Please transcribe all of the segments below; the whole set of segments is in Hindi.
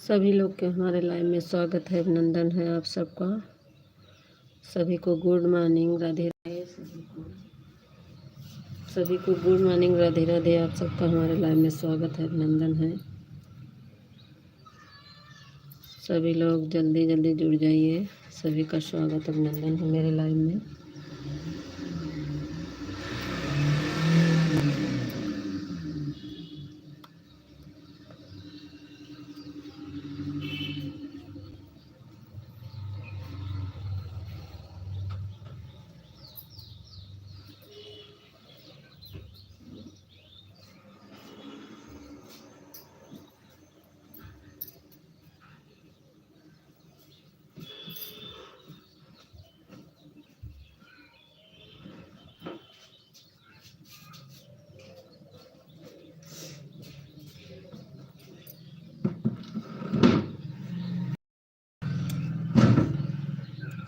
सभी लोग के हमारे लाइव में स्वागत है, अभिनंदन है आप सबका। सभी को गुड मॉर्निंग, राधे राधे। सभी को गुड मॉर्निंग, राधे राधे। आप सबका हमारे लाइव में स्वागत है, अभिनंदन है। सभी लोग जल्दी जल्दी जुड़ जाइए। सभी का स्वागत अभिनंदन है मेरे लाइव में।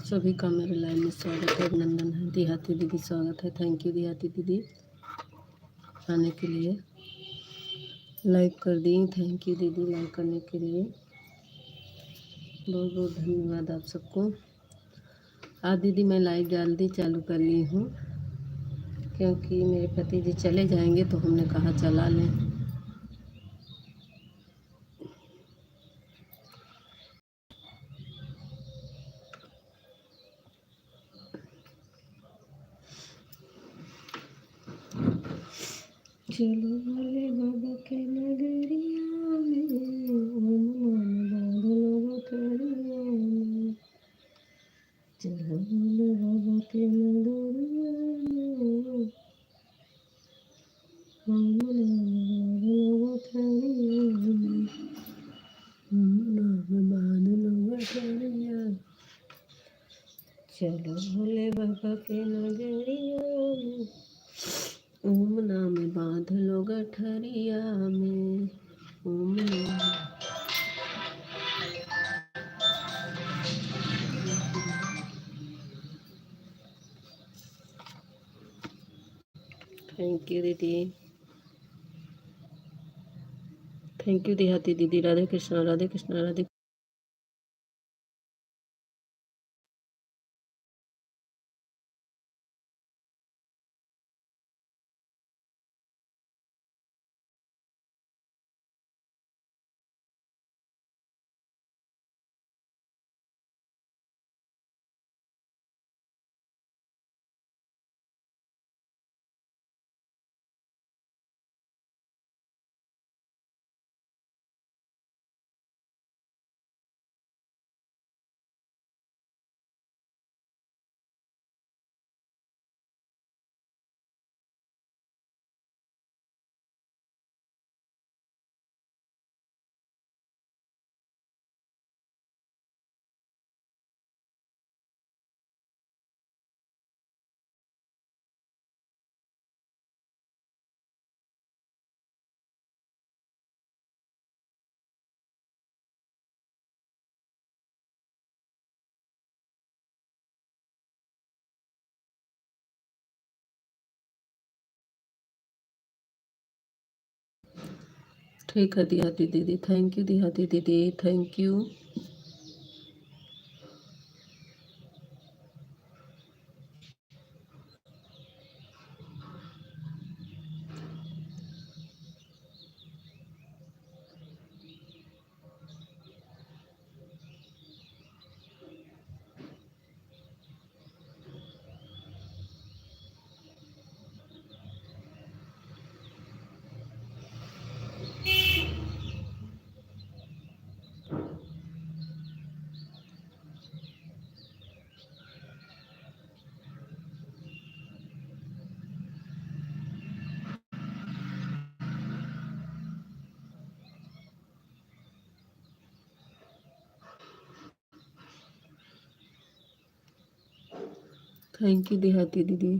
सभी का मेरे लाइव में स्वागत है, अभिनंदन है। देहाती दीदी स्वागत है, थैंक यू देहाती दीदी आने के लिए। लाइक कर दी, थैंक यू दीदी लाइक करने के लिए। बहुत बहुत धन्यवाद आप सबको। आज दीदी मैं लाइव जल्दी चालू कर ली हूँ क्योंकि मेरे पति जी चले जाएंगे तो हमने कहा चला लें। चलो भोले बाबा के नगरिया में, ओम बादल बतरिया में। चलो भोले बाबा के नगरिया में, ओम बादल बतरिया में, बादल बतरिया। चलो भोले बाबा के नगरिया में, ओम नाम बांधलो गठरिया में, ओम नाम। थैंक यू दीदी, थैंक यू देहाती दीदी। राधे कृष्णा राधे कृष्णा राधे। ठीक है देहाती दीदी, थैंक यू देहाती दीदी, थैंक यू। थैंक यू देहाती दीदी।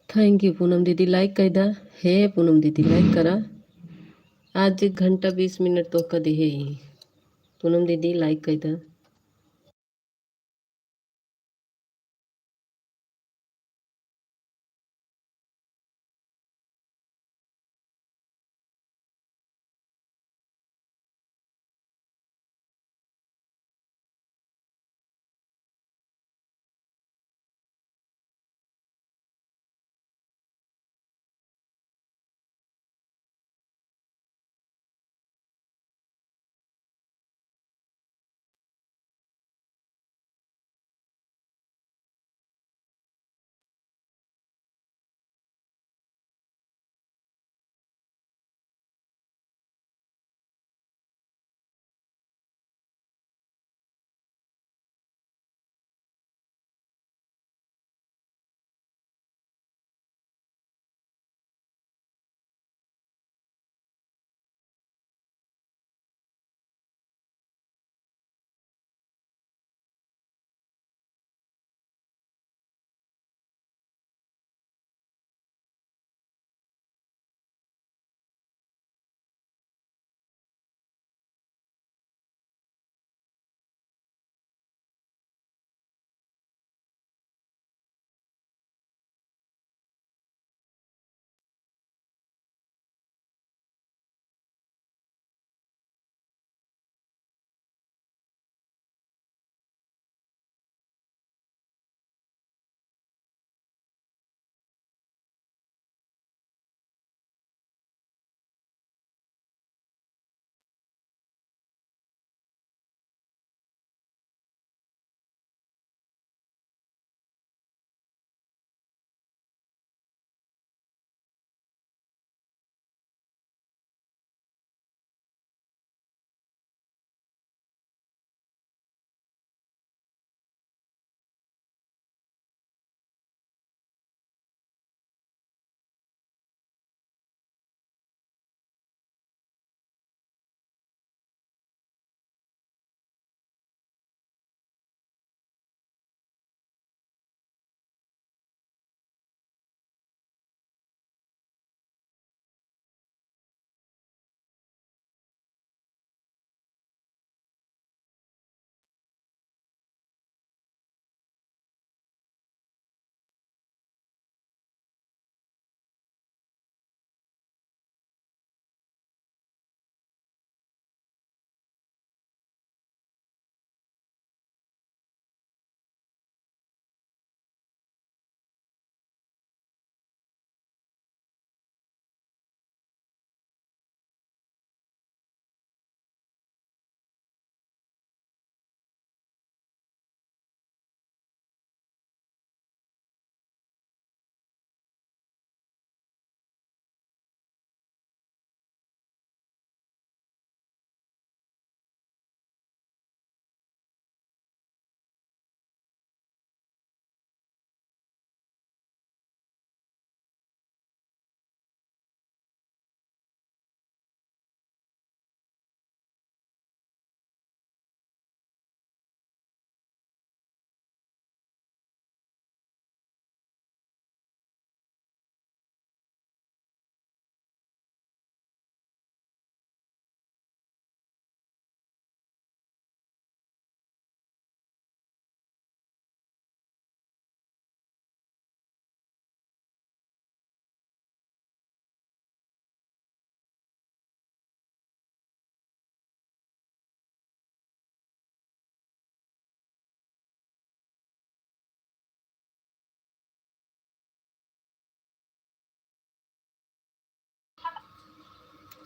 थैंक यू पूनम दीदी, लाईक कैदा हे पूनम दीदी, लाईक करा. आज 1 घंटा 20 मिनट तो कधी हे पूनम दीदी, लाईक कैदा.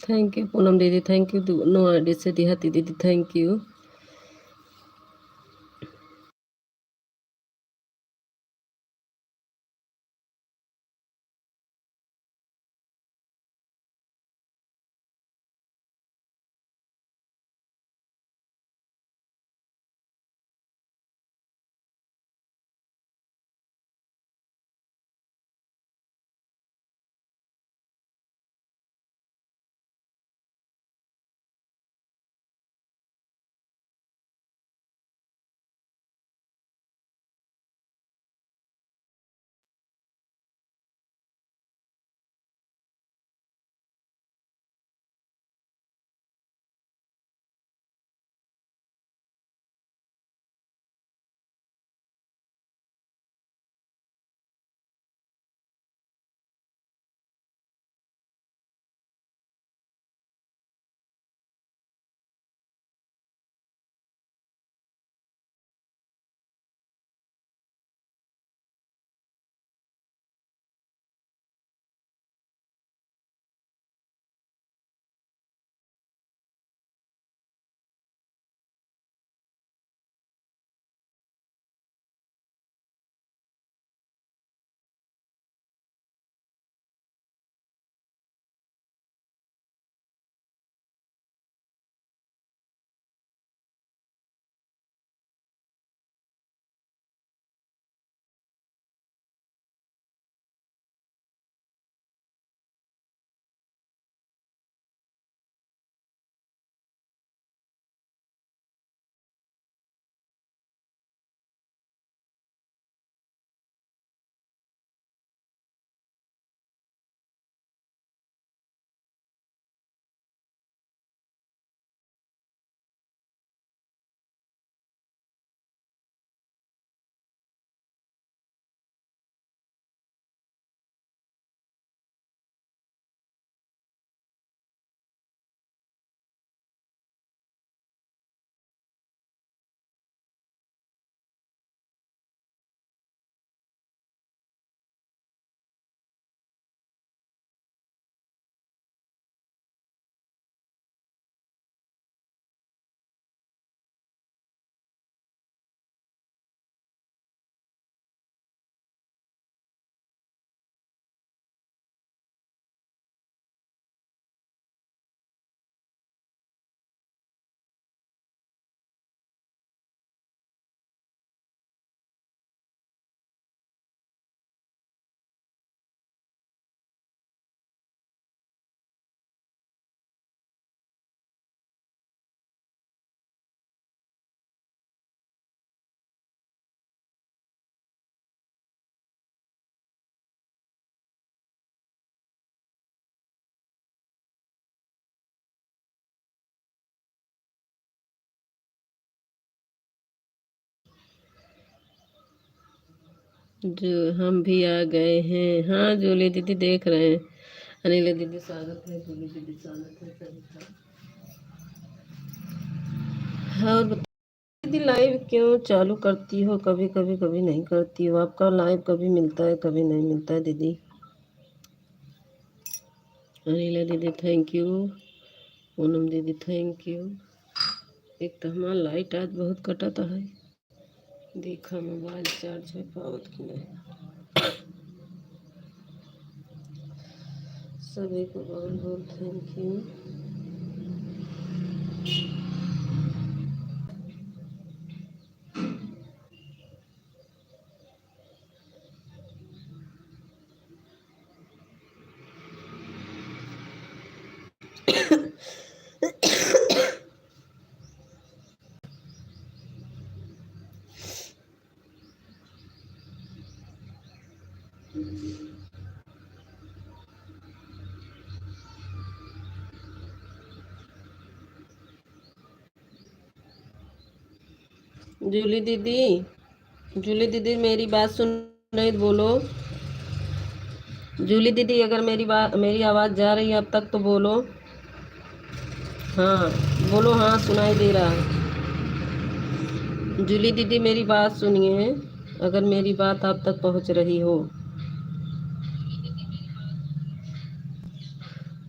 थैंक यू पूनम दीदी, थैंक यू नो आईडी से देहाती दीदी, थैंक यू. जो हम भी आ गए हैं। हाँ जूली दीदी देख रहे हैं। अनिला दीदी स्वागत है, जूली दीदी स्वागत है सभी का। हाँ और दीदी लाइव क्यों चालू करती हो, कभी कभी कभी नहीं करती हो? आपका लाइव कभी मिलता है कभी नहीं मिलता है दीदी। अनिला दीदी थैंक यू, पूनम दीदी थैंक यू। एक तो हमारा लाइट आज बहुत कटता है, देखा मोबाइल चार्ज है पावत की नहीं। सभी को बहुत बहुत थैंक यू। जूली दीदी, जूली दीदी मेरी बात सुन रही तो बोलो। जूली दीदी अगर मेरी आवाज़ जा रही है अब तक तो बोलो। हाँ बोलो, हाँ सुनाई दे रहा है। जूली दीदी मेरी बात सुनिए, अगर मेरी बात आप तक पहुंच रही हो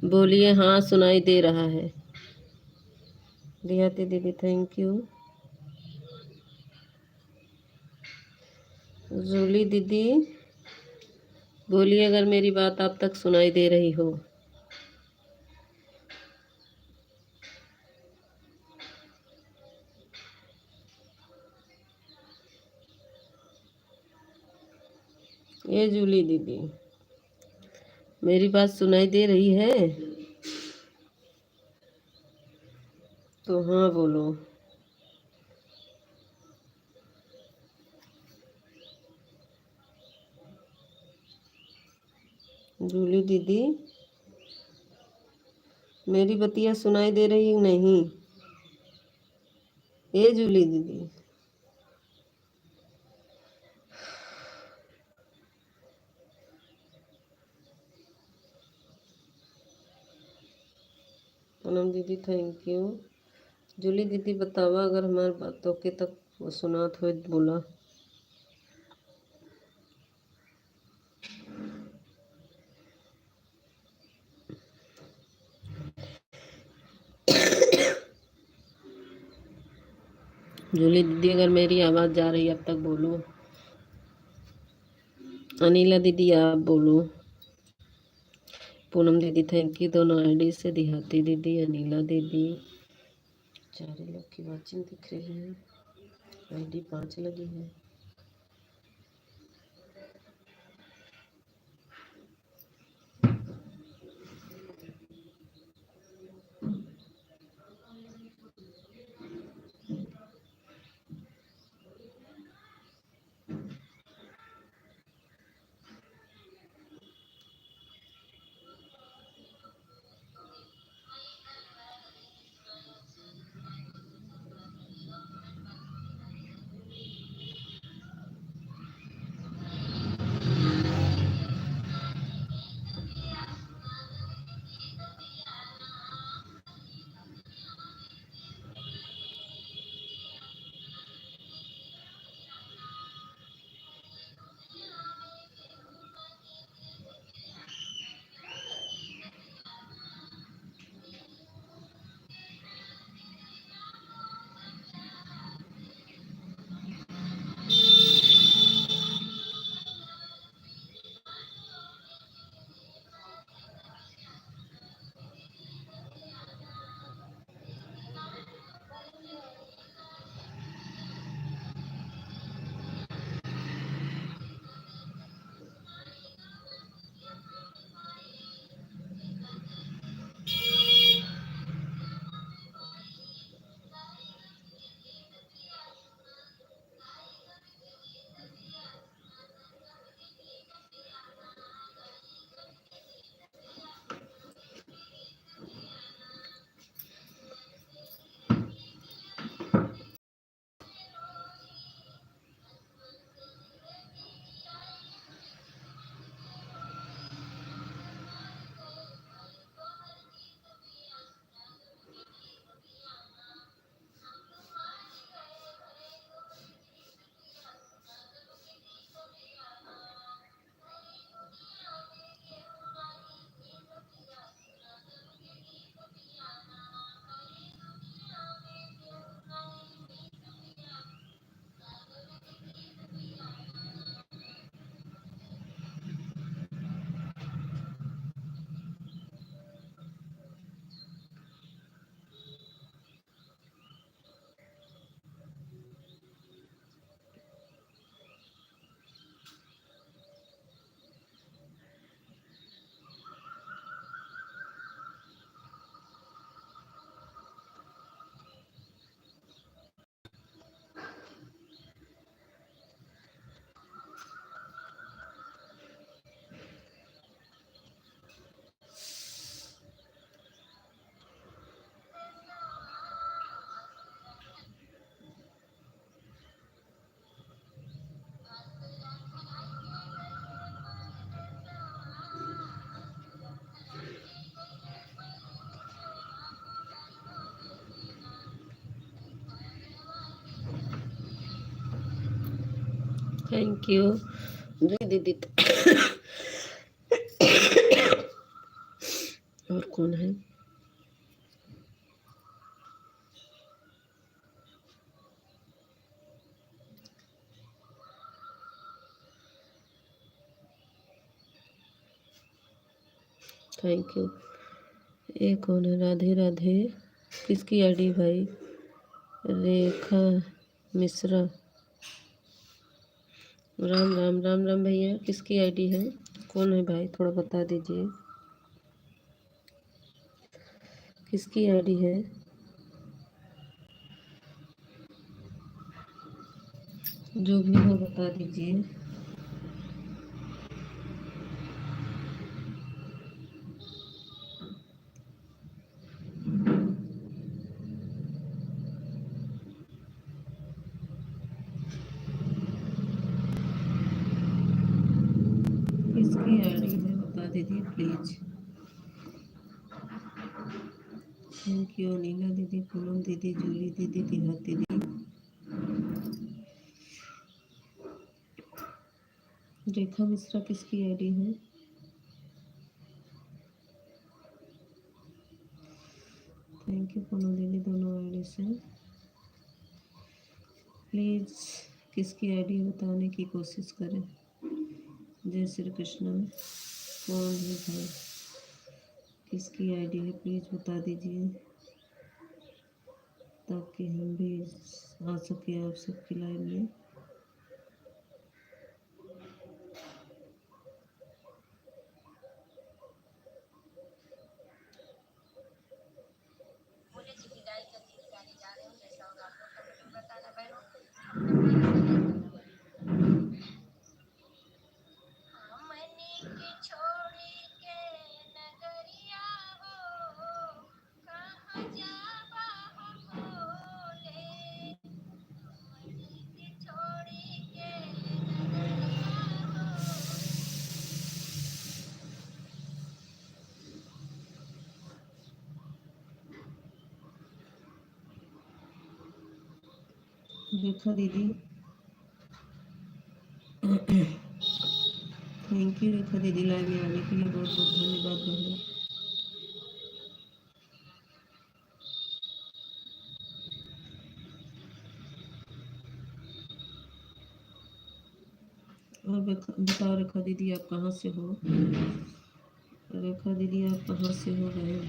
बोलिए। हाँ सुनाई दे रहा है। रियाती दीदी थैंक यू। जूली दीदी बोलिए अगर मेरी बात आप तक सुनाई दे रही हो। ये जूली दीदी मेरी बात सुनाई दे रही है तो हाँ बोलो। जूली दीदी मेरी बतिया सुनाई दे रही है नहीं? ये जूली दीदी पूनम दीदी थैंक यू। जूली दीदी बतावा अगर हमारी बातों के तक वो सुनात हो बोला। जूली दीदी अगर मेरी आवाज़ जा रही है अब तक बोलो। अनिला दीदी आप बोलो। पूनम दीदी थैंक यू, दोनों आईडी से। देहाती दीदी, अनिला दीदी, 4 लोग की वाचिंग दिख रही है, आईडी 5 लगी है। थैंक यू दीदी। और कौन है? Thank you. ये कौन है? राधे राधे। किसकी आईडी भाई? रेखा मिश्रा। राम राम राम राम भैया, किसकी आईडी है? कौन है भाई, थोड़ा बता दीजिए किसकी आईडी है? जो भी हो बता दीजिए। किसकी आईडी है बता दीजिए प्लीज। थैंक यू नीला दीदी, पूनम दीदी, जूली दीदी, तिहाती दीदी। रेखा मिश्रा किसकी आईडी है? थैंक यू पूनम दीदी, दोनों आईडी से। प्लीज़ किसकी आईडी बताने की कोशिश करें। जय श्री कृष्ण। कौन है भाई, किसकी आईडी है प्लीज़ बता दीजिए, ताकि हम भी आ सके आप सबकी लाइव में। रेखा दीदी, थैंक यू रेखा दीदी, लाइव में आने के लिए बहुत बहुत धन्यवाद बहन। और बताओ रेखा दीदी आप कहाँ से हो? रेखा दीदी आप कहाँ से हो बहन?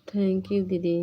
थैंक यू दीदी।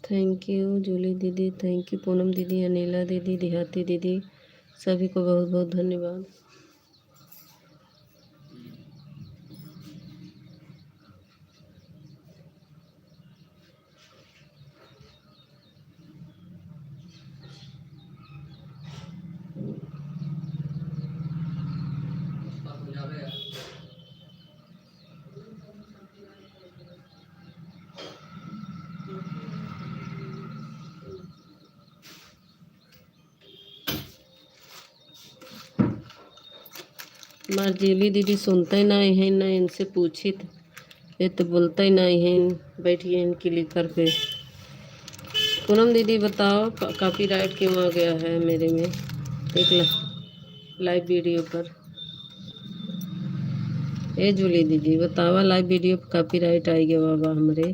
थैंक यू जूली दीदी, थैंक यू पूनम दीदी, अनिला दीदी, देहाती दीदी, सभी को बहुत बहुत धन्यवाद। मार्जेली दीदी सुनते ही नहीं है, ना इनसे पूछी थ ये तो बोलता ही नहीं है, बैठिए इनकी लिकर पे। पूनम दीदी बताओ कॉपीराइट क्यों आ गया है मेरे में एक लाइव वीडियो पर। ए जूली दीदी बतावा लाइव वीडियो पर कॉपीराइट आई गया बाबा हमरे।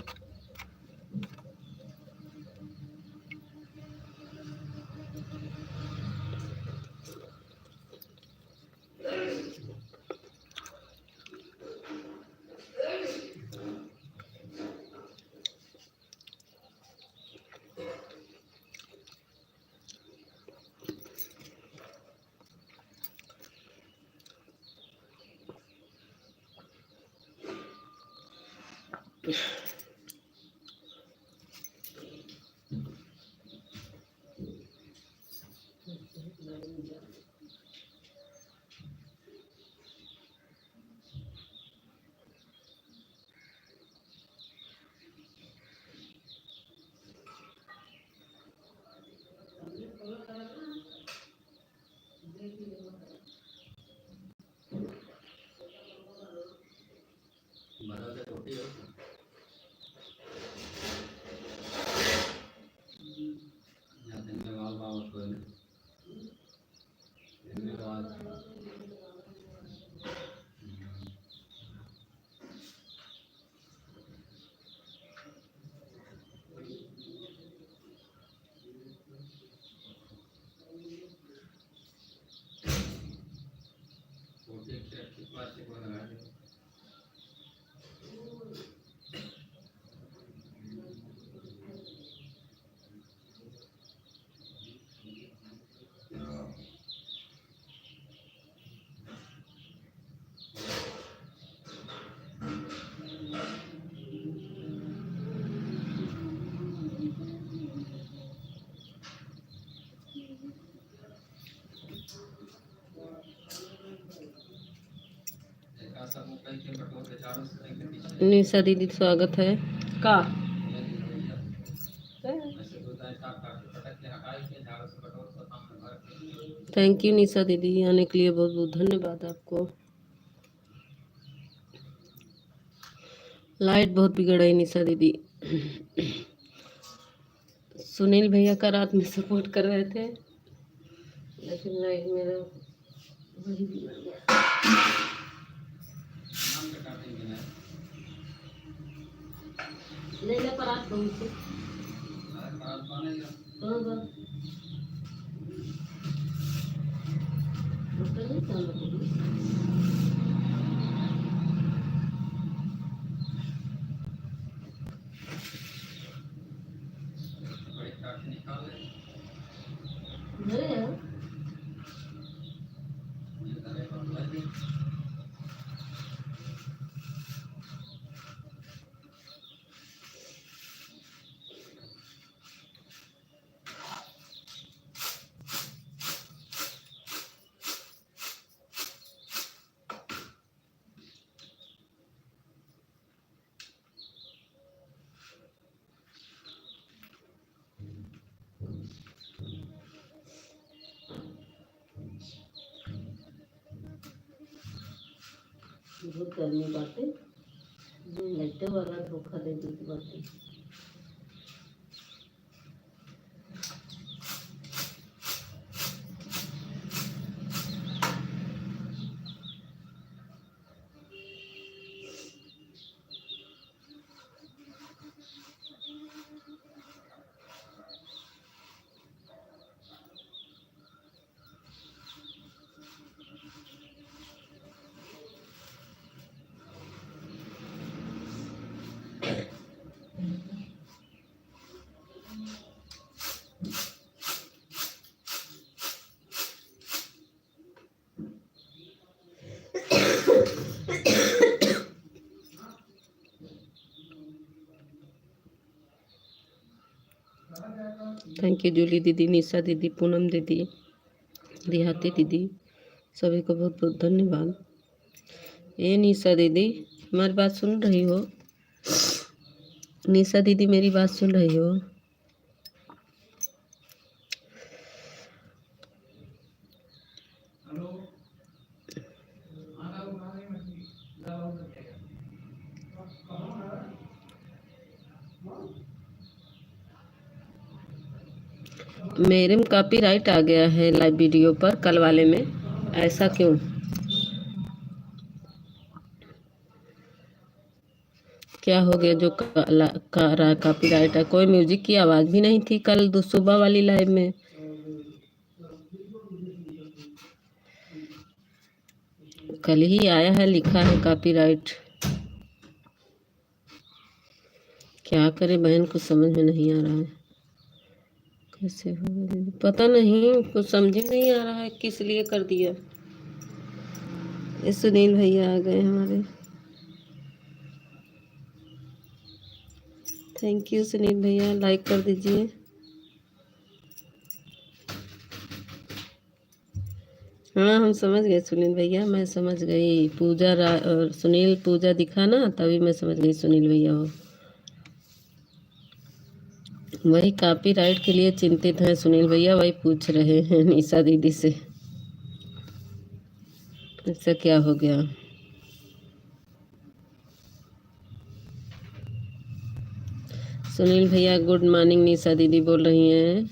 निशा दीदी स्वागत है का। थैंक यू निशा दीदी, आने के लिए बहुत बहुत धन्यवाद आपको। लाइट बहुत बिगड़ गई निशा दीदी। सुनील भैया का रात में सपोर्ट कर रहे थे, लेकिन लाइट मेरा वही बिगड़ गया। ले ले परात बहुत से बहुत गर्मी बाटे, जो लाइटे वाला धोखा दे देती बाटे। थैंक यू जूली दीदी, निशा दीदी, पूनम दीदी, देहाती दीदी, सभी को बहुत बहुत धन्यवाद। ये निशा दीदी हमारी बात सुन रही हो? निशा दीदी मेरी बात सुन रही हो? मेरे में कॉपीराइट आ गया है लाइव वीडियो पर, कल वाले में, ऐसा क्यों? क्या हो गया जो कॉपीराइट है? कोई म्यूजिक की आवाज़ भी नहीं थी कल सुबह वाली लाइव में। कल ही आया है, लिखा है कॉपीराइट। क्या करे बहन, कुछ समझ में नहीं आ रहा है। कैसे हो गया पता नहीं, कुछ समझ में नहीं आ रहा है किस लिए कर दिया। ये सुनील भैया आ गए हमारे। थैंक यू सुनील भैया, लाइक कर दीजिए। हाँ हम समझ गए सुनील भैया, मैं समझ गई। पूजा और सुनील, पूजा दिखा ना, तभी मैं समझ गई सुनील भैया हो। वही कॉपीराइट के लिए चिंतित हैं सुनील भैया, वही पूछ रहे हैं निशा दीदी से, ऐसा क्या हो गया। सुनील भैया गुड मॉर्निंग, निशा दीदी बोल रही हैं।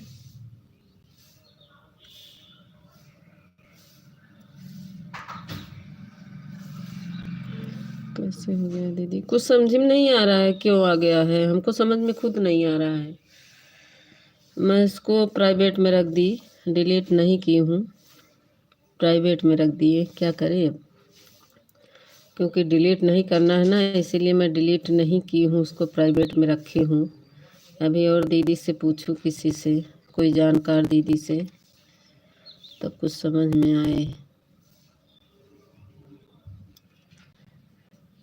कैसे हो गया दीदी, कुछ समझ में नहीं आ रहा है क्यों आ गया है, हमको समझ में खुद नहीं आ रहा है। मैं इसको प्राइवेट में रख दी, डिलीट नहीं की हूँ, प्राइवेट में रख दिए, क्या करें अब, क्योंकि डिलीट नहीं करना है ना, इसीलिए मैं डिलीट नहीं की हूँ, उसको प्राइवेट में रखी हूँ। अभी और दीदी से पूछूं, किसी से, कोई जानकार दीदी से, तब कुछ समझ में आए।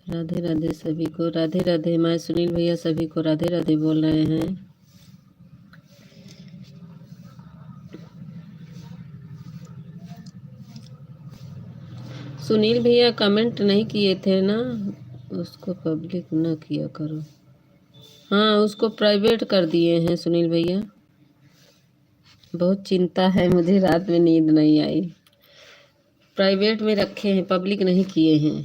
राधे राधे सभी को, राधे राधे। मैं सुनील भैया सभी को राधे राधे बोल रहे हैं। सुनील भैया कमेंट नहीं किए थे ना, उसको पब्लिक ना किया करो। हाँ उसको प्राइवेट कर दिए हैं सुनील भैया। बहुत चिंता है मुझे, रात में नींद नहीं आई। प्राइवेट में रखे हैं, पब्लिक नहीं किए हैं।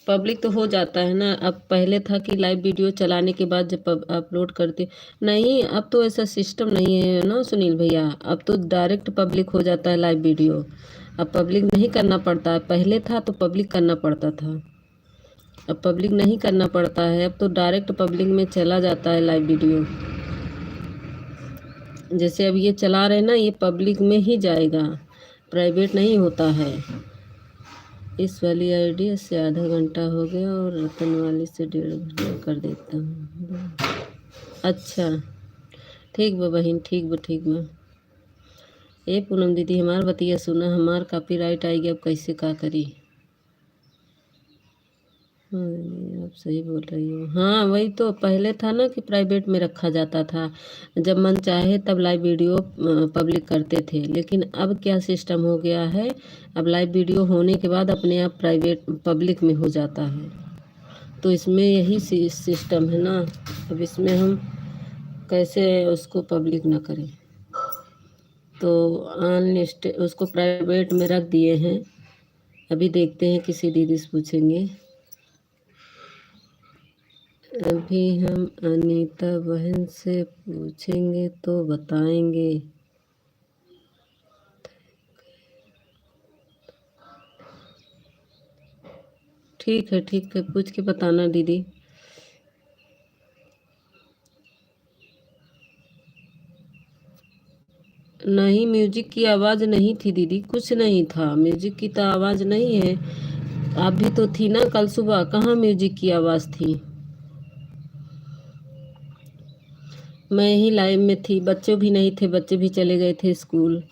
पब्लिक तो हो जाता है ना, अब पहले था कि लाइव वीडियो चलाने के बाद जब अपलोड करते, नहीं अब तो ऐसा सिस्टम नहीं है ना सुनील भैया, अब तो डायरेक्ट पब्लिक हो जाता है लाइव वीडियो। अब पब्लिक नहीं करना पड़ता है, पहले था तो पब्लिक करना पड़ता था, अब पब्लिक नहीं करना पड़ता है, अब तो डायरेक्ट पब्लिक में चला जाता है लाइव वीडियो। जैसे अब ये चला रहे ना, ये पब्लिक में ही जाएगा, प्राइवेट नहीं होता है। इस वाली आईडी से आधा घंटा हो गया और रतन वाली से 1.5 घंटा कर देता हूँ। अच्छा ठीक बा बहन, ठीक बा ठीक बा। ए पूनम दीदी हमार बतिया सुना, हमार कॉपीराइट आएगी, अब कैसे का करी। हाँ आप सही बोल रही हो। हाँ वही तो, पहले था ना कि प्राइवेट में रखा जाता था, जब मन चाहे तब लाइव वीडियो पब्लिक करते थे, लेकिन अब क्या सिस्टम हो गया है, अब लाइव वीडियो होने के बाद अपने आप प्राइवेट पब्लिक में हो जाता है। तो इसमें यही सिस्टम है ना, अब इसमें हम कैसे उसको पब्लिक ना करें। तो अनलिस्ट उसको प्राइवेट में रख दिए हैं। अभी देखते हैं, किसी दीदी से पूछेंगे। अभी हम अनीता बहन से पूछेंगे तो बताएंगे। ठीक है पूछ के बताना दीदी। नहीं म्यूजिक की आवाज़ नहीं थी दीदी, कुछ नहीं था, म्यूजिक की तो आवाज़ नहीं है। आप भी तो थी ना कल सुबह, कहाँ म्यूजिक की आवाज़ थी। मैं ही लाइव में थी, बच्चे भी नहीं थे, बच्चे भी चले गए थे स्कूल।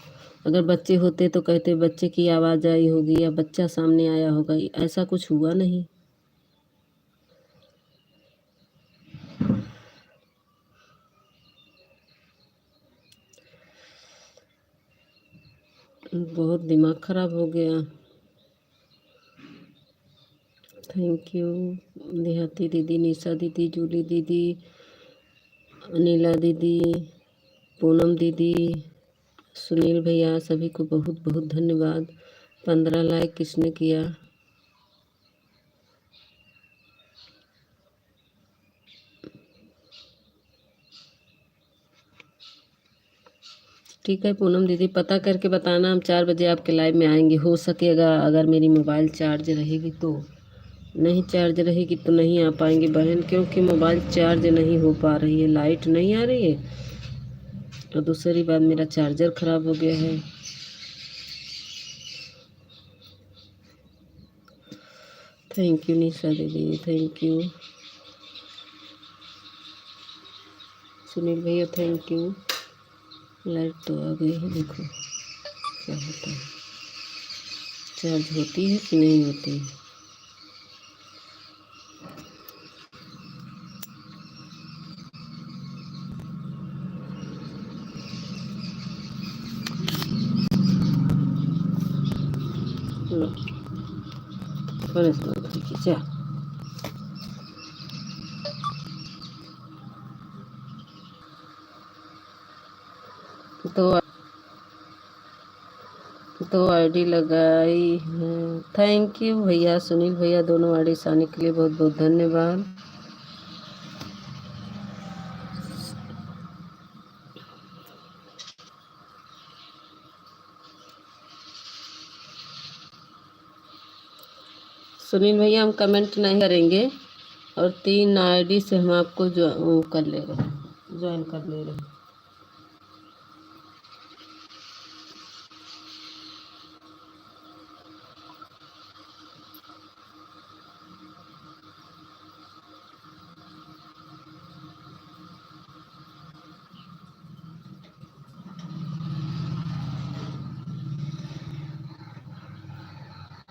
अगर बच्चे होते तो कहते बच्चे की आवाज़ आई होगी या बच्चा सामने आया होगा, ऐसा कुछ हुआ नहीं। बहुत दिमाग खराब हो गया। थैंक यू देहाती दीदी, निशा दीदी, जूली दीदी, अनिला दीदी, पूनम दीदी, सुनील भैया, सभी को बहुत बहुत धन्यवाद। 15 लाइक किसने किया? ठीक है पूनम दीदी, पता करके बताना, हम 4 बजे आपके लाइव में आएंगे। हो सकेगा अगर मेरी मोबाइल चार्ज रहेगी तो, नहीं चार्ज रहेगी तो नहीं आ पाएंगे बहन, क्योंकि मोबाइल चार्ज नहीं हो पा रही है, लाइट नहीं आ रही है और दूसरी बात मेरा चार्जर ख़राब हो गया है। थैंक यू निशा दीदी, थैंक यू सुनील भैया, थैंक यू। लाइट तो आ गई है, देखो क्या होता है, चार्ज होती है कि नहीं होती है। लो क्या तो आईडी लगाई है। थैंक यू भैया, सुनील भैया, दोनों आईडी आने के लिए बहुत बहुत धन्यवाद। सुनील भैया हम कमेंट नहीं करेंगे और 3 आईडी से हम आपको जो कर ले रहे हैं, ज्वाइन कर ले रहे हैं।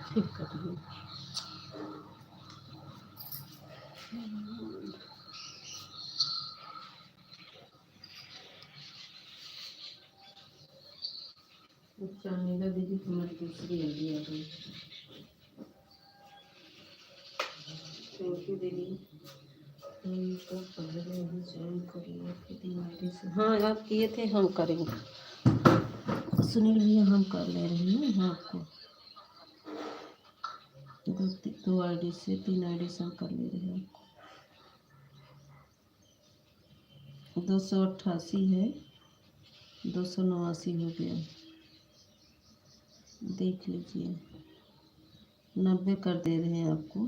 ठीक कर रही हूँ। अच्छा नीला दीदी तुम्हारी दूसरी आईडी आ गई। थैंक यू दीदी। तो पहले ही ज्वाइन कर लिया फिर 3 आईडी से। हाँ आप किए थे, हम करेंगे सुनील भैया, हम कर ले रहे हैं ना आपको। दो आईडी से 3 आईडी से हम कर ले रहे हैं आपको। 288 है, 289 हो गया, देख लीजिए। 90 कर दे रहे हैं आपको।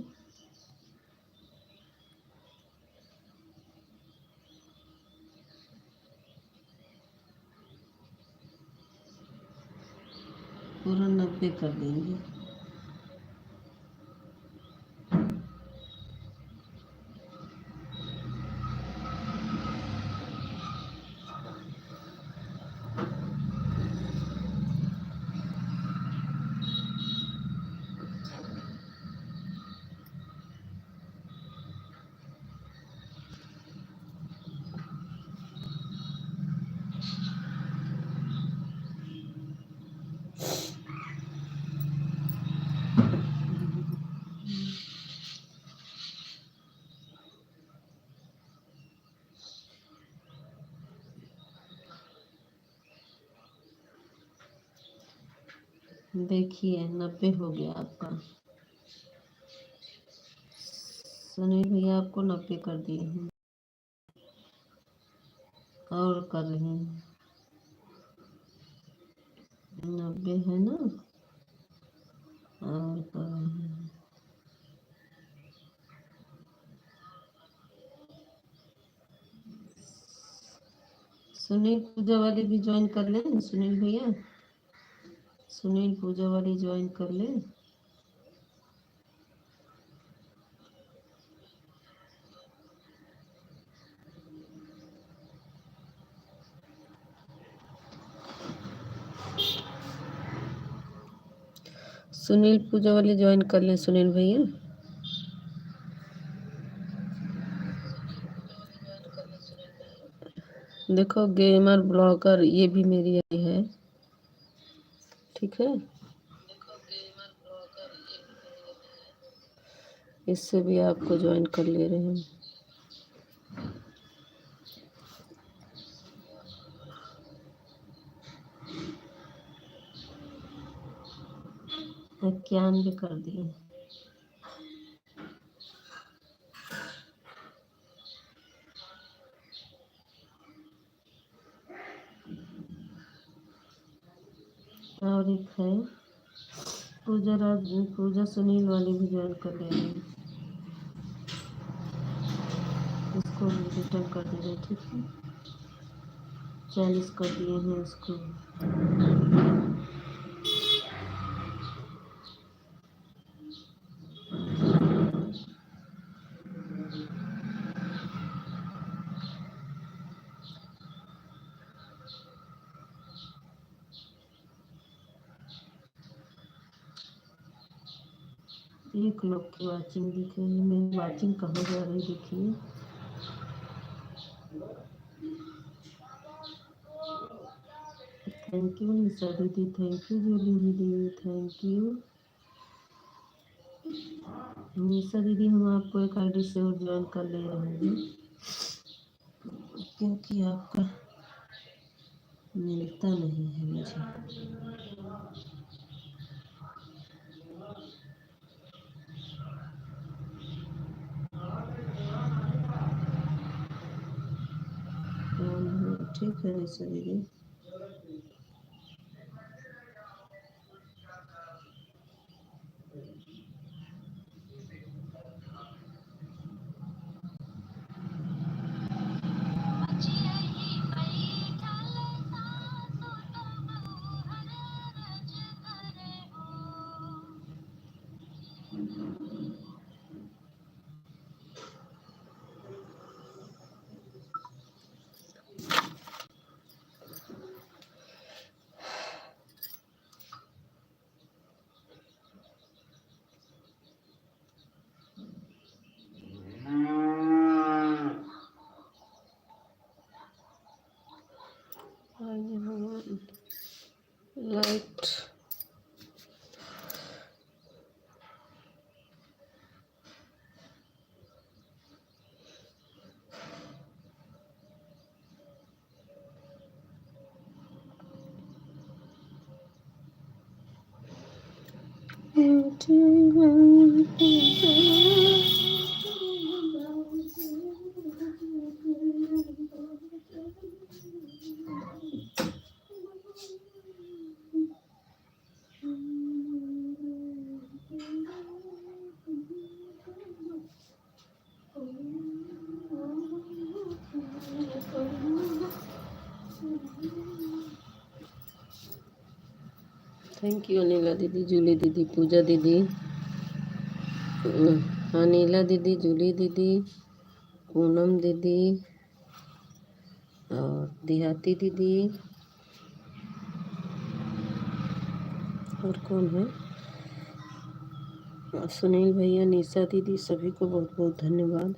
पूरा 90 कर देंगे। देखिए 90 हो गया आपका। सुनील भैया आपको 90 कर दिए हैं और कर रहे हैं। 90 है ना, और कर रहे हैं। सुनील पूजा वाली भी ज्वाइन कर लें सुनील भैया, सुनील पूजा वाली ज्वाइन कर ले। सुनील पूजा वाली ज्वाइन कर लें सुनील भैया। देखो गेमर ब्लॉगर ये भी मेरी आई है, ठीक है, इससे भी आपको ज्वाइन कर ले रहे हैं। भी कर दिए। और एक है पूजा सुनील वाली भी ज्वाइन कर ले रहे हैं, इसको भी रिटर्न कर दे रहे हैं। ठीक है, 40 कर दिए हैं इसको। एक लोग की वाचिंग दिख रही है, मेरी वाचिंग कहाँ जा रही देखिए। थैंक यू निशा दीदी, थैंक यू जूली दीदी, थैंक यू निशा दीदी। हम आपको एक आईडी से और ज्वाइन कर ले रहे हैं, क्योंकि आपका मिलता नहीं है मुझे। ठीक है निशा दीदी। लाइट थैंक यू अनिला दीदी, जूली दीदी, पूजा दीदी, अनिला दीदी, जूली दीदी, पूनम दीदी और देहाती दीदी। और कौन है, सुनील भैया, निशा दीदी, सभी को बहुत बहुत धन्यवाद।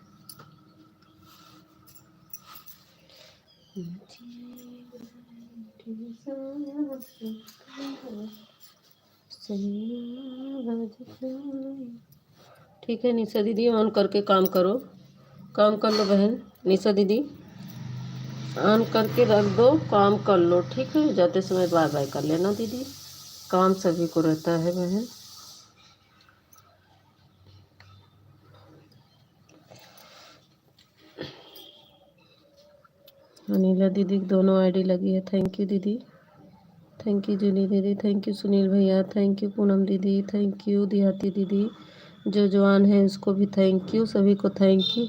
ठीक है निशा दीदी, ऑन करके काम करो, काम कर लो बहन। निशा दीदी ऑन करके रख दो, काम कर लो। ठीक है, जाते समय बाय बाय कर लेना दीदी, काम सभी को रहता है बहन। अनिला दीदी दोनों आईडी लगी है, थैंक यू दीदी, थैंक यू जूली दीदी, थैंक यू सुनील भैया, थैंक यू पूनम दीदी, थैंक यू देहाती दीदी, जो जवान है उसको भी थैंक यू, सभी को thank you.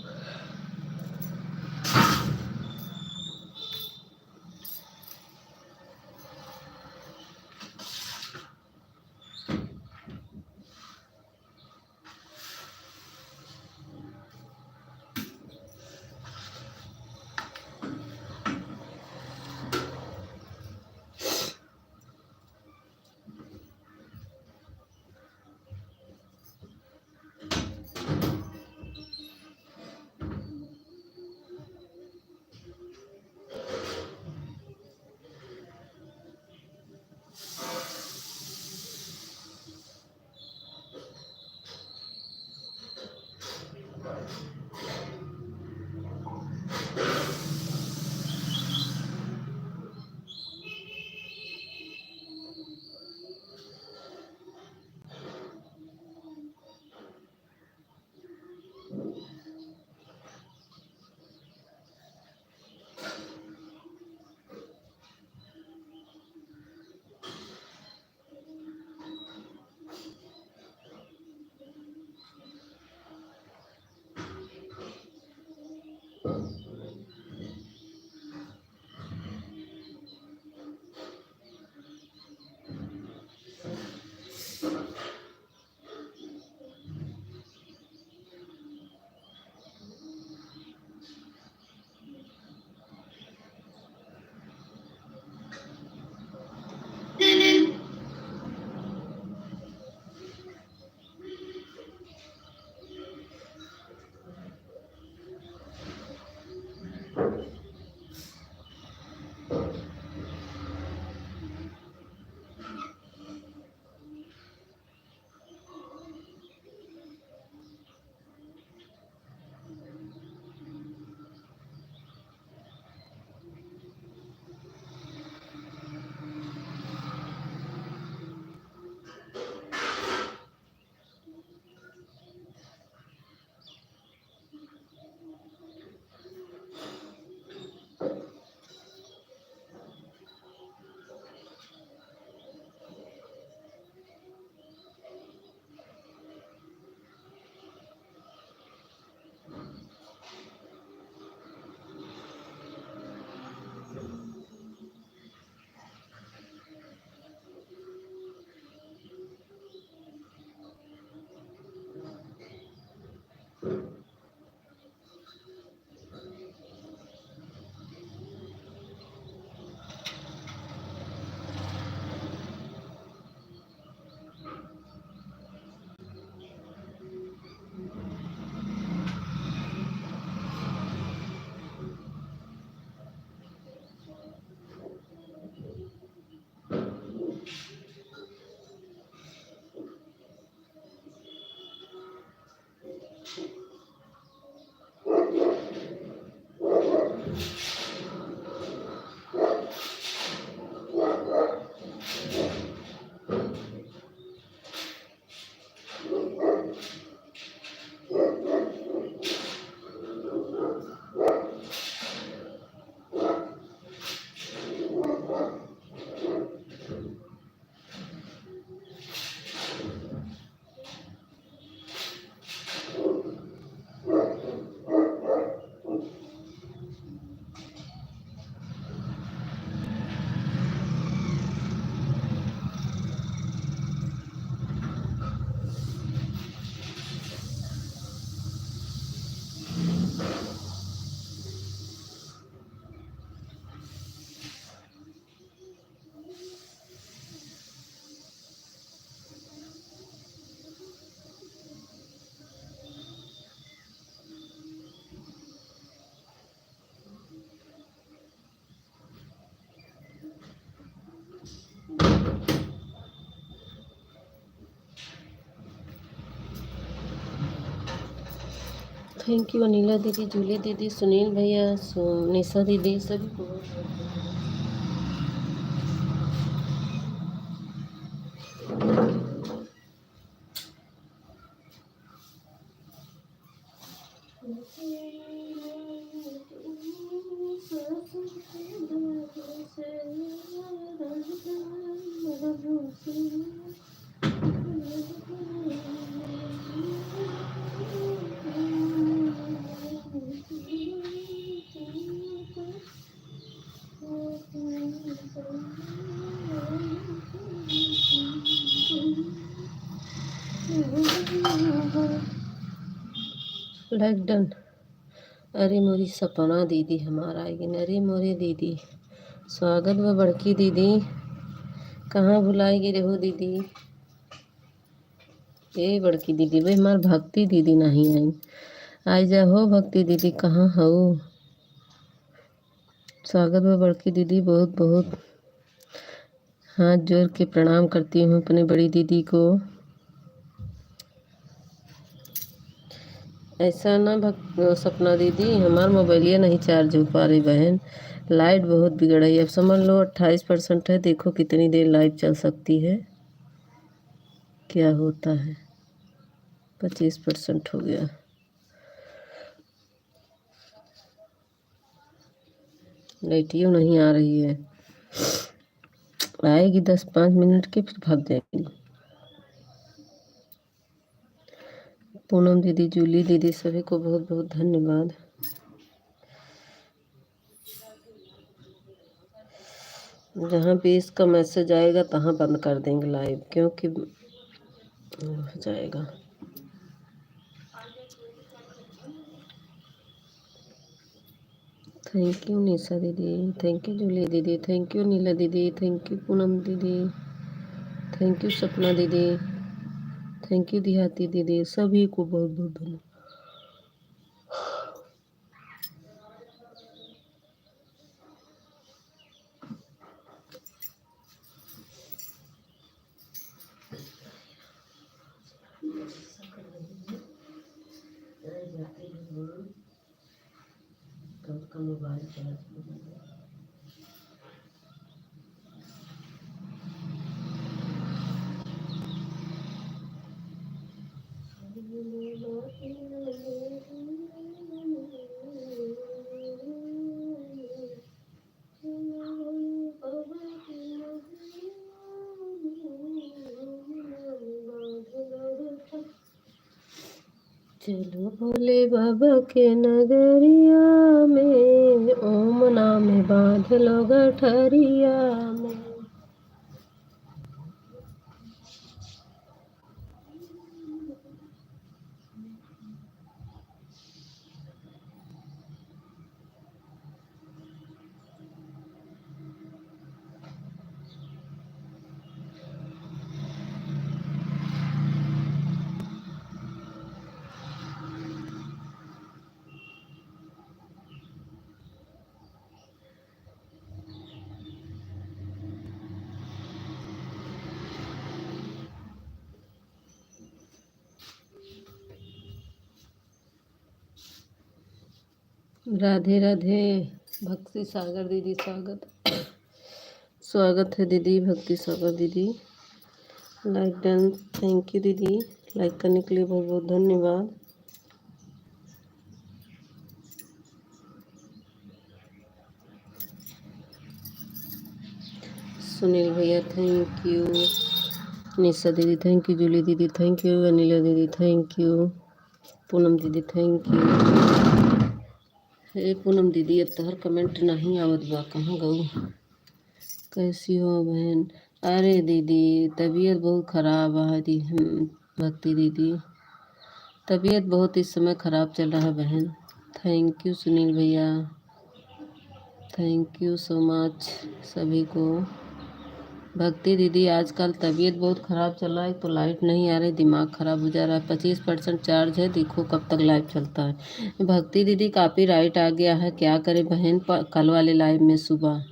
Thank you Anila दीदी, जूली दीदी, सुनील भैया, निशा दीदी, सभी को लाइक डन। अरे मोरी सपना दीदी हमारा आएगी। अरे मोरी दीदी स्वागत व बड़की दीदी, कहाँ भुलाएगी रहो दीदी। ए बड़की दीदी भाई हमार भक्ति दीदी नहीं आई। आई जा हो भक्ति दीदी, कहाँ हो। स्वागत व बड़की दीदी, बहुत बहुत हाथ जोड़ के प्रणाम करती हूँ अपने बड़ी दीदी को। ऐसा ना सपना दीदी, हमारा मोबाइल नहीं चार्ज हो पा रही बहन, लाइट बहुत बिगड़ रही है। अब समझ लो 28% है, देखो कितनी देर लाइट चल सकती है, क्या होता है। 25% हो गया। लाइटियों नहीं आ रही है, आएगी 10-5 मिनट के, फिर भाग जाएगी। पूनम दीदी, जूली दीदी, सभी को बहुत बहुत धन्यवाद। जहाँ भी इसका मैसेज आएगा तहाँ बंद कर देंगे लाइव, क्योंकि हो जाएगा। थैंक यू निशा दीदी, थैंक यू जूली दीदी, थैंक यू नीला दीदी, थैंक यू पूनम दीदी, थैंक यू सपना दीदी, थैंक यू देहाती दीदी, सभी को बहुत बहुत धन्यवाद। मोबाइल चलो भोले बाबा के नगरिया में, ओम नाम बांध लो गठरिया में। राधे राधे भक्ति सागर दीदी, स्वागत है दीदी भक्ति सागर दीदी। लाइक डन, थैंक यू दीदी, लाइक करने के लिए बहुत बहुत धन्यवाद। सुनील भैया थैंक यू, निशा दीदी थैंक यू, जूली दीदी थैंक यू, अनिला दीदी थैंक यू, पूनम दीदी थैंक यू। हे पूनम दीदी, अब तोहर कमेंट नहीं आवत बा, कहाँ गऊ। कैसी हो बहन। अरे दीदी तबीयत बहुत ख़राब है भक्ति दीदी, तबीयत बहुत इस समय ख़राब चल रहा है बहन। थैंक यू सुनील भैया, थैंक यू सो मच सभी को। भक्ति दीदी आजकल तबीयत बहुत ख़राब चल रहा है, तो लाइट नहीं आ रही, दिमाग ख़राब हो जा रहा है। 25% चार्ज है, देखो कब तक लाइव चलता है। भक्ति दीदी कॉपीराइट आ गया है, क्या करें बहन। कल वाले लाइव में सुबह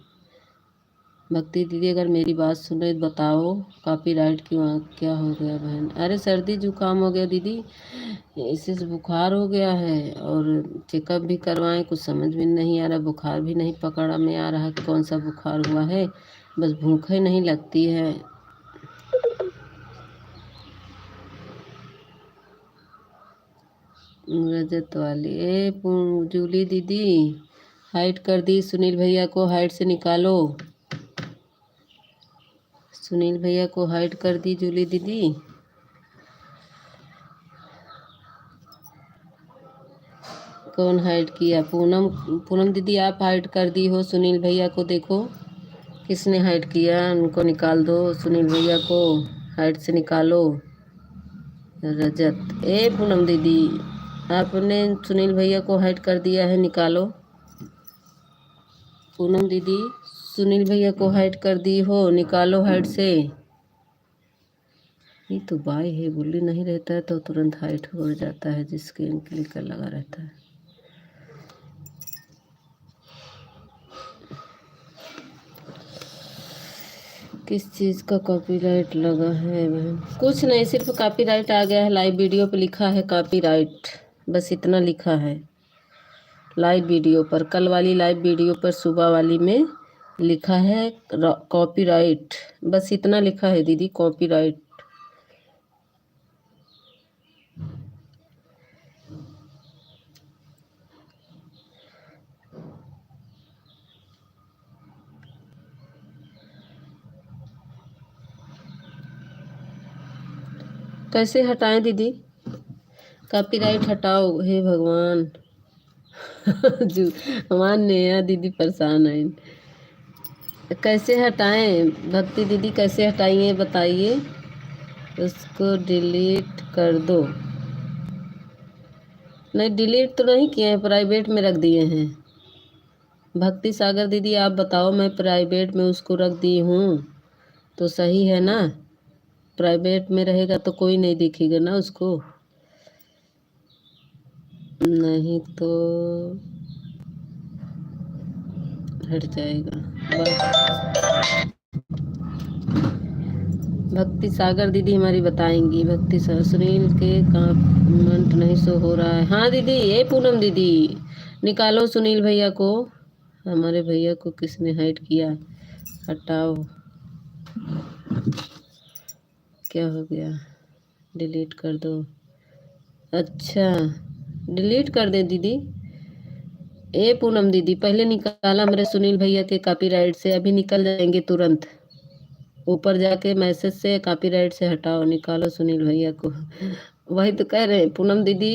भक्ति दीदी अगर मेरी बात सुन रहे तो बताओ कॉपीराइट क्यों क्या हो गया बहन? अरे सर्दी जुकाम हो गया दीदी, इसी से बुखार हो गया है और चेकअप भी करवाएं, कुछ समझ में नहीं आ रहा, बुखार भी नहीं पकड़ा में आ रहा कि कौन सा बुखार हुआ है, बस भूख ही नहीं लगती है। रजत वाली जूली दीदी हाइड कर दी, सुनील भैया को हाइड से निकालो, सुनील भैया को हाइड कर दी जूली दीदी। कौन हाइड किया? पूनम, पूनम दीदी आप हाइड कर दी हो सुनील भैया को, देखो किसने हाइड किया, उनको निकाल दो, सुनील भैया को हाइड से निकालो। रजत, पूनम दीदी आपने सुनील भैया को हाइड कर दिया है, निकालो। पूनम दीदी सुनील भैया को हाइड कर दी हो, निकालो हाइड से। ये तो बाई है, बुल्ली नहीं रहता है तो तुरंत हाइड हो जाता है, जिसके क्लिकर लगा रहता है। किस चीज़ का कॉपीराइट लगा है बहन? कुछ नहीं, सिर्फ कॉपीराइट आ गया है, लाइव वीडियो पे लिखा है कॉपीराइट, बस इतना लिखा है। लाइव वीडियो पर, कल वाली लाइव वीडियो पर सुबह वाली में लिखा है कॉपीराइट, बस इतना लिखा है दीदी, कॉपीराइट। कैसे हटाएं दीदी कॉपीराइट? हटाओ हे भगवान। जो हमारे नेहा दीदी परेशान है, कैसे हटाएं भक्ति दीदी, कैसे हटाइए बताइए? उसको डिलीट कर दो। नहीं डिलीट तो नहीं किए हैं, प्राइवेट में रख दिए हैं। भक्ति सागर दीदी आप बताओ, मैं प्राइवेट में उसको रख दी हूँ तो सही है ना? प्राइवेट में रहेगा तो कोई नहीं दिखेगा ना उसको, नहीं तो हट जाएगा। भक्ति सागर दीदी हमारी बताएंगी। भक्ति सागर, सुनील के कमेंट नहीं शो हो रहा है। हाँ दीदी, ये पूनम दीदी निकालो सुनील भैया को, हमारे भैया को किसने हाइड किया? हटाओ। क्या हो गया? डिलीट कर दो। अच्छा डिलीट कर दे दीदी। पूनम दीदी पहले निकाला मेरे सुनील भैया के कॉपीराइट से, अभी निकल जाएंगे तुरंत। ऊपर जाके मैसेज से कॉपीराइट से हटाओ, निकालो सुनील भैया को। वही तो कह रहे हैं पूनम दीदी।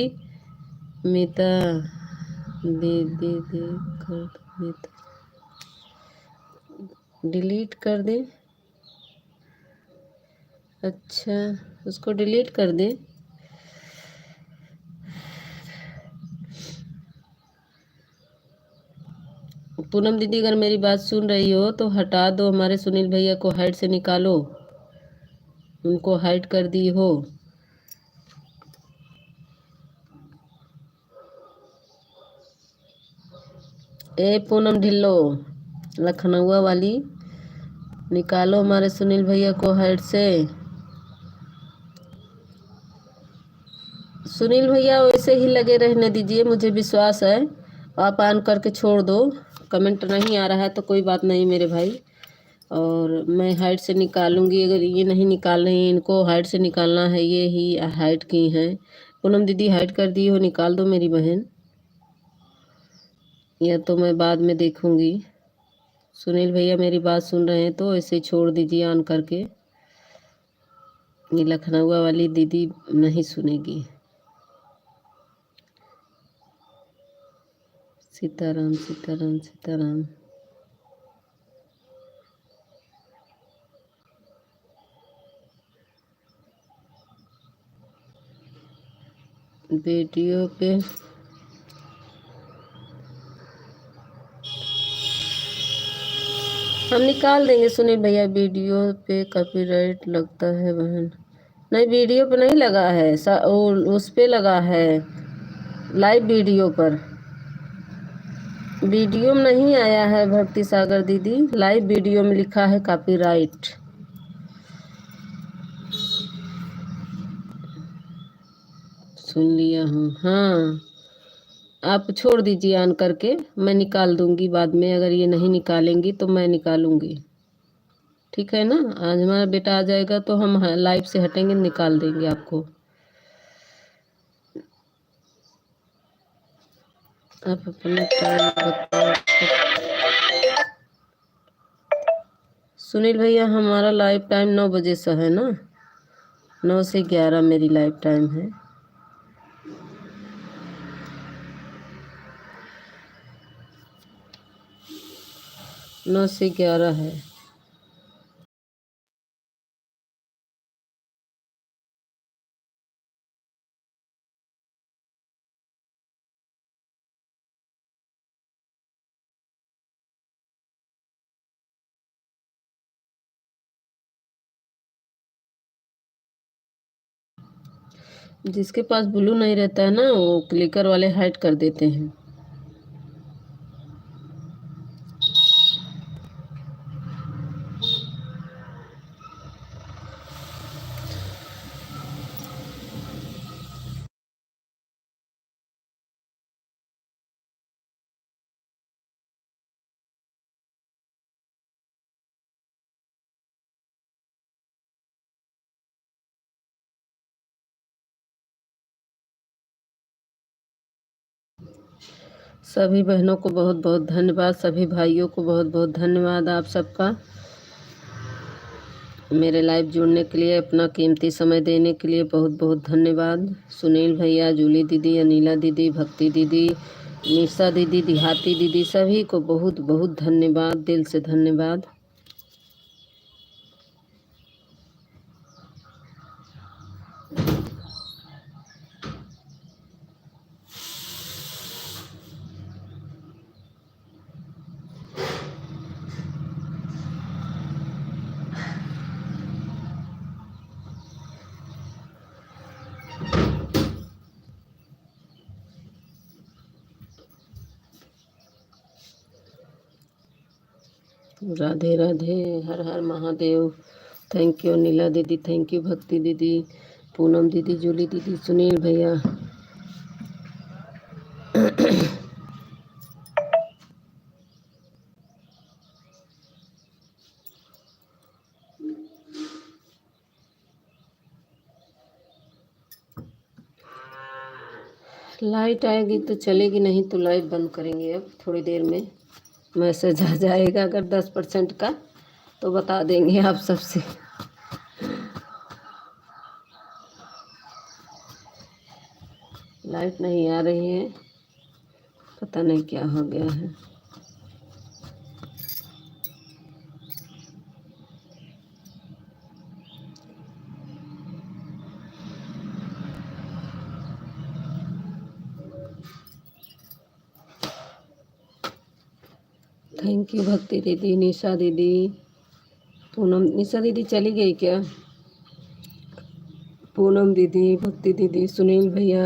मीता दीदी कर मीता डिलीट कर दे। अच्छा उसको डिलीट कर दे। पूनम दीदी अगर मेरी बात सुन रही हो तो हटा दो, हमारे सुनील भैया को हाइड से निकालो, उनको हाइड कर दी हो। पूनम ढिल्लो लखनऊ वाली, निकालो हमारे सुनील भैया को हाइड से। सुनील भैया वैसे ही लगे रहने दीजिए, मुझे विश्वास है, आप ऑन करके छोड़ दो। कमेंट नहीं आ रहा है तो कोई बात नहीं मेरे भाई, और मैं हाइड से निकालूंगी। अगर ये नहीं निकाल रही, इनको हाइड से निकालना है, ये ही हाइड की हैं। पूनम दीदी हाइड कर दी हो, निकाल दो मेरी बहन, या तो मैं बाद में देखूंगी। सुनील भैया मेरी बात सुन रहे हैं तो ऐसे छोड़ दीजिए ऑन करके, ये लखनऊ वाली दीदी नहीं सुनेगी। सीताराम सीताराम सीताराम। वीडियो पे हम निकाल देंगे सुनील भैया, वीडियो पे कॉपीराइट लगता है बहन? नहीं वीडियो पे नहीं लगा है, उस पे लगा है, लाइव वीडियो पर। वीडियो में नहीं आया है भक्ति सागर दीदी, लाइव वीडियो में लिखा है कॉपीराइट। सुन लिया हूँ। हाँ, आप छोड़ दीजिए ऑन करके, मैं निकाल दूंगी बाद में। अगर ये नहीं निकालेंगी तो मैं निकालूंगी, ठीक है ना। आज हमारा बेटा आ जाएगा तो हम लाइव से हटेंगे, निकाल देंगे आपको। आप अपना टाइम बताओ। सुनील भैया, हमारा लाइव टाइम 9 बजे से है ना, 9 से 11 मेरी लाइव टाइम है। नौ से 11 है। जिसके पास ब्लू नहीं रहता है ना, वो क्लिकर वाले हाइड कर देते हैं। सभी बहनों को बहुत बहुत धन्यवाद, सभी भाइयों को बहुत बहुत धन्यवाद आप सबका, मेरे लाइव जुड़ने के लिए, अपना कीमती समय देने के लिए बहुत बहुत धन्यवाद। सुनील भैया, जूली दीदी, अनीला दीदी, भक्ति दीदी, निशा दीदी, देहाती दीदी, सभी को बहुत बहुत धन्यवाद, दिल से धन्यवाद। राधे राधे, हर हर महादेव। थैंक यू नीला दीदी, थैंक यू भक्ति दीदी, पूनम दीदी, जूली दीदी, सुनील भैया। लाइट आएगी तो चलेगी, नहीं तो लाइट बंद करेंगे। अब थोड़ी देर में मैसेज आ जाएगा, अगर 10% का तो बता देंगे आप सबसे। लाइट नहीं आ रही है, पता नहीं क्या हो गया है। थैंक यू भक्ति दीदी, निशा दीदी, पूनम। निशा दीदी चली गई क्या? पूनम दीदी, भक्ति दीदी, सुनील भैया।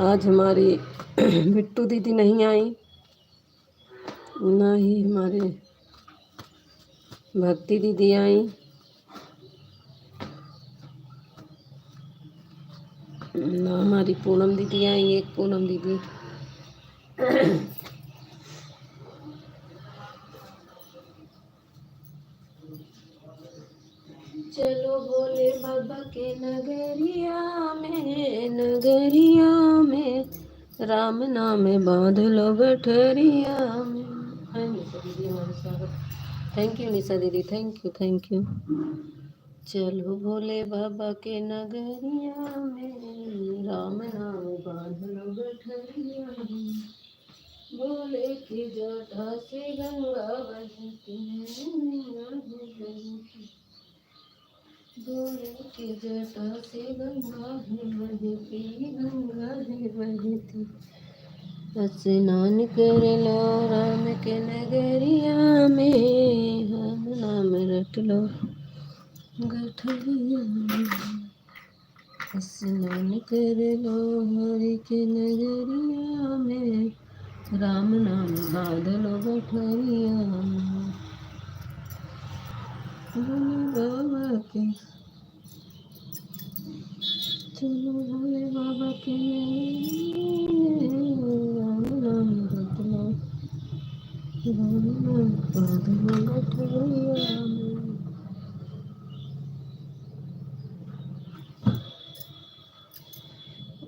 आज हमारी बिट्टू दीदी नहीं आई, ना ही हमारे भक्ति दीदी आई, ना हमारी पूनम दीदी आई। एक पूनम दीदी। चलो भोले बाबा के नगरिया में, नगरिया में राम नाम बांध लो गठरिया में। है निशा दीदी हमारे साथ। थैंक यू निशा दीदी, थैंक यू थैंक यू। चलो भोले बाबा के नगरिया में, राम नाम बांध लो गठरिया में। भोले की जटा से गंगा बहती है, भोले की जटा से गंगा है बहती, गंगा है बहती। स्नान कर लो राम के नगरिया में, हम नाम रट लो गठरिया में। स्नान कर लो हरि के नगरिया में, राम नाम बादल गठरिया भोले बाबा के, चलो भोले बाबा के राम नाम बदलो, राम नाम बादल गठरिया में।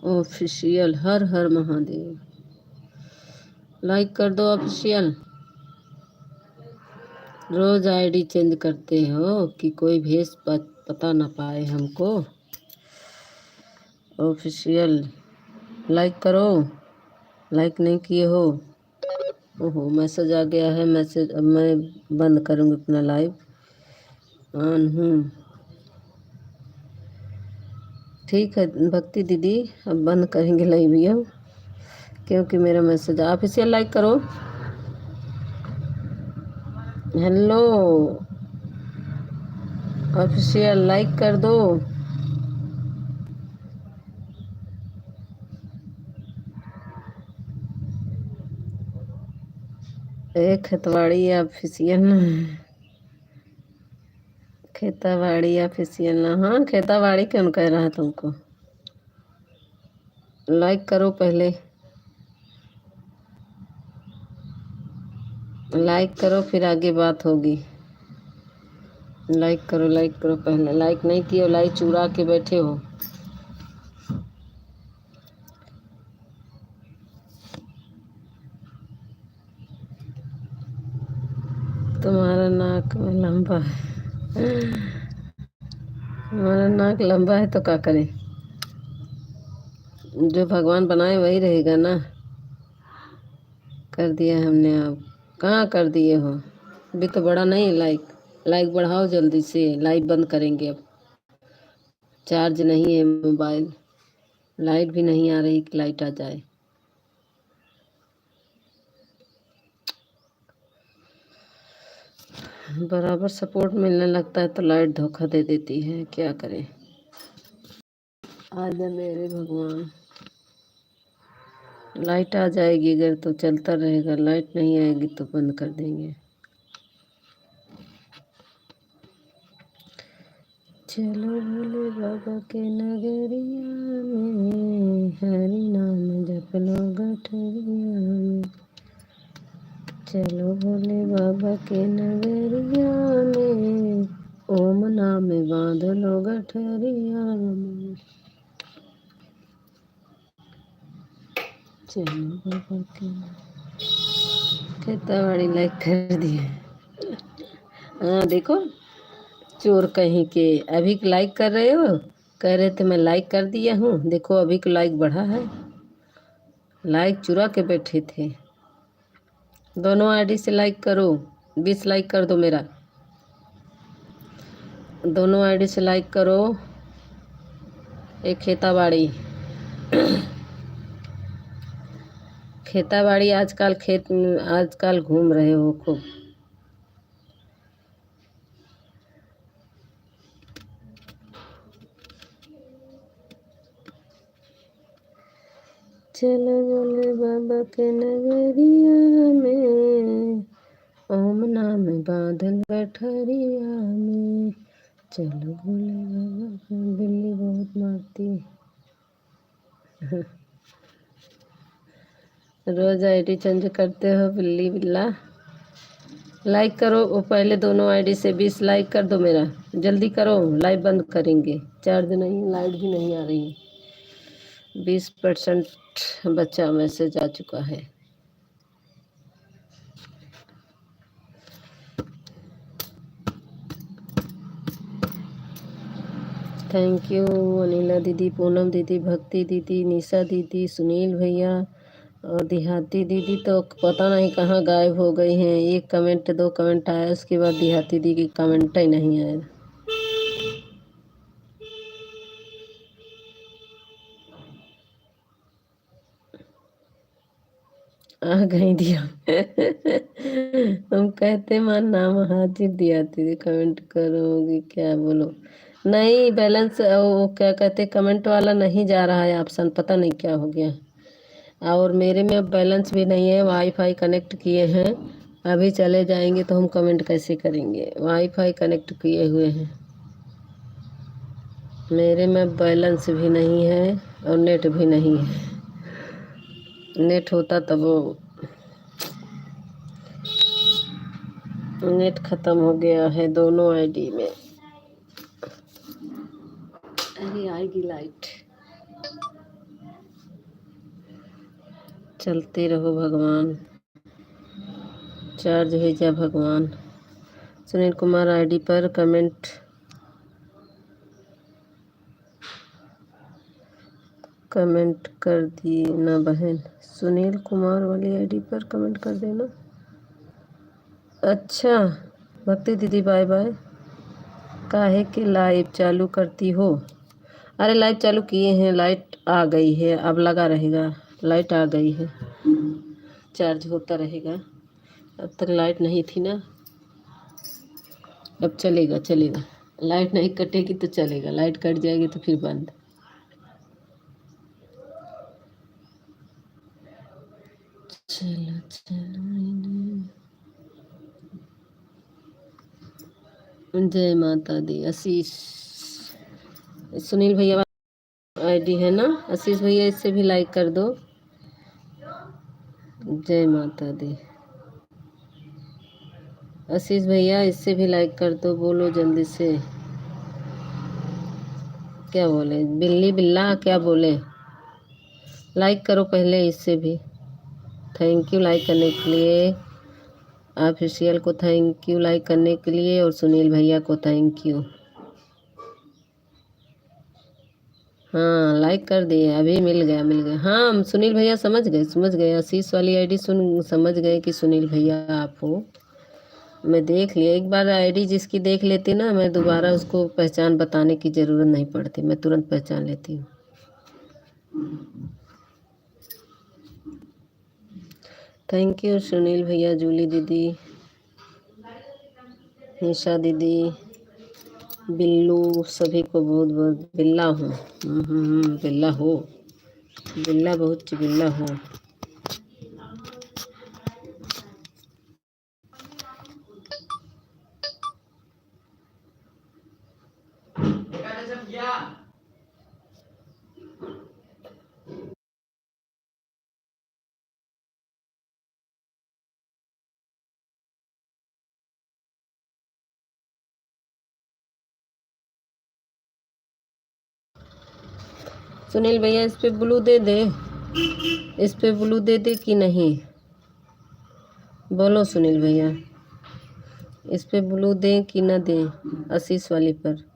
ऑफिशियल हर हर महादेव, लाइक कर दो ऑफिशियल। रोज आईडी चेंज करते हो कि कोई भेस पता ना पाए हमको। ऑफिशियल लाइक करो, लाइक नहीं किए हो। ओहो मैसेज आ गया है, मैसेज अब मैं बंद करूँगी अपना लाइव। ऑन हूँ, ठीक है भक्ति दीदी, अब बंद करेंगे लाइव अब, क्योंकि मेरा मैसेज। ऑफिशियल लाइक करो। हेलो ऑफिशियल लाइक कर दो। एक खेतवाड़ी ऑफिशियल, खेताबाड़ी ऑफिशियल ना, हाँ खेताबाड़ी कौन कह रहा है तुमको। लाइक करो पहले, लाइक करो फिर आगे बात होगी। लाइक करो पहले, लाइक नहीं किए लाइक चुरा के बैठे हो। तुम्हारा नाक लंबा है, तुम्हारा नाक लंबा है तो क्या करें, जो भगवान बनाए वही रहेगा ना। कर दिया हमने, आप कहाँ कर दिए हो, अभी तो बड़ा नहीं। लाइक लाइक बढ़ाओ जल्दी से, लाइव बंद करेंगे अब। चार्ज नहीं है मोबाइल, लाइट भी नहीं आ रही कि लाइट आ जाए। बराबर सपोर्ट मिलने लगता है तो लाइट धोखा दे देती है, क्या करें। आ जा मेरे भगवान, लाइट आ जाएगी अगर तो चलता रहेगा, लाइट नहीं आएगी तो बंद कर देंगे। चलो भोले बाबा के नगरिया में, हरि नाम जप लो गठरिया में। चलो भोले बाबा के नगरिया में, ओम नाम बांध लो गठरिया में। चलो बाबा के, खेताबाड़ी लाइक कर दिए। हाँ देखो चोर कहीं के, अभी लाइक कर रहे हो, कह रहे थे मैं लाइक कर दिया हूँ, देखो अभी को लाइक बढ़ा है। लाइक चुरा के बैठे थे। दोनों आईडी से लाइक करो, 20 लाइक कर दो मेरा, दोनों आईडी से लाइक करो। एक खेताबाड़ी, खेताबाड़ी आजकल खेत में आजकल घूम रहे हो खूब। चलो बोले बाबा के नगरिया में, ओम नाम बादल गठरिया में। चलो बोले बाबा के, बिल्ली बहुत मारती है। रोज आईडी चेंज करते हो बिल्ली बिल्ला। लाइक करो वो पहले, दोनों आईडी से 20 लाइक कर दो मेरा, जल्दी करो लाइव बंद करेंगे। चार्ज नहीं, लाइट भी नहीं आ रही, 20% बचा, मैसेज आ चुका है। थैंक यू अनिला दीदी, पूनम दीदी, भक्ति दीदी, निशा दीदी, सुनील भैया और देहाती दीदी तो पता नहीं कहाँ गायब हो गई हैं। एक कमेंट 2 कमेंट आया, उसके बाद देहाती दीदी की कमेंट ही नहीं आया। आ गई दिया। हम कहते मान नाम हाजिर दिया दीदी, कमेंट करोगी क्या, बोलो। नहीं बैलेंस वो क्या कहते, कमेंट वाला नहीं जा रहा है ऑप्शन, पता नहीं क्या हो गया। और मेरे में अब बैलेंस भी नहीं है, वाईफाई कनेक्ट किए हैं। अभी चले जाएंगे तो हम कमेंट कैसे करेंगे? वाईफाई कनेक्ट किए हुए हैं, मेरे में बैलेंस भी नहीं है और नेट भी नहीं है। नेट होता तब वो नेट ख़त्म हो गया है दोनों आईडी में। अरे आएगी लाइट। चलते रहो भगवान, चार्ज भेजा भगवान। सुनील कुमार आईडी पर कमेंट कर दी ना बहन। सुनील कुमार वाली आईडी पर कमेंट कर देना। अच्छा भक्ति दीदी बाय बाय। काहे कि लाइव चालू करती हो? अरे लाइव चालू किए हैं, लाइट आ गई है, अब लगा रहेगा। लाइट आ गई है, चार्ज होता रहेगा। अब तक लाइट नहीं थी ना, अब चलेगा चलेगा। लाइट नहीं कटेगी तो चलेगा, लाइट कट जाएगी तो फिर बंद। चलो चलो। जय माता दी। आशीष सुनील भैया आईडी है ना, आशीष भैया इससे भी लाइक कर दो। जय माता दी। आशीष भैया इससे भी लाइक कर दो, बोलो जल्दी से। क्या बोले? बिल्ली बिल्ला क्या बोले? लाइक करो पहले इससे भी। थैंक यू लाइक करने के लिए। ऑफिशियल को थैंक यू लाइक करने के लिए, और सुनील भैया को थैंक यू। हाँ लाइक कर दिए, अभी मिल गया मिल गया। हाँ हम सुनील भैया समझ गए। आशीष वाली आईडी समझ गए कि सुनील भैया आप हो। मैं देख लिया, एक बार आईडी जिसकी देख लेती ना, मैं दोबारा उसको पहचान बताने की ज़रूरत नहीं पड़ती, मैं तुरंत पहचान लेती हूँ। थैंक यू सुनील भैया, जूली दीदी, निशा दीदी, बिल्लू, सभी को बहुत बहुत। बिल्ला हूँ, बिल्ला हो, बिल्ला बहुत चिबिल्ला हो। सुनील भैया इस पे ब्लू दे दे, इस पे ब्लू दे दे कि नहीं? बोलो सुनील भैया, इस पे ब्लू दें कि ना दें? आशीष वाली पर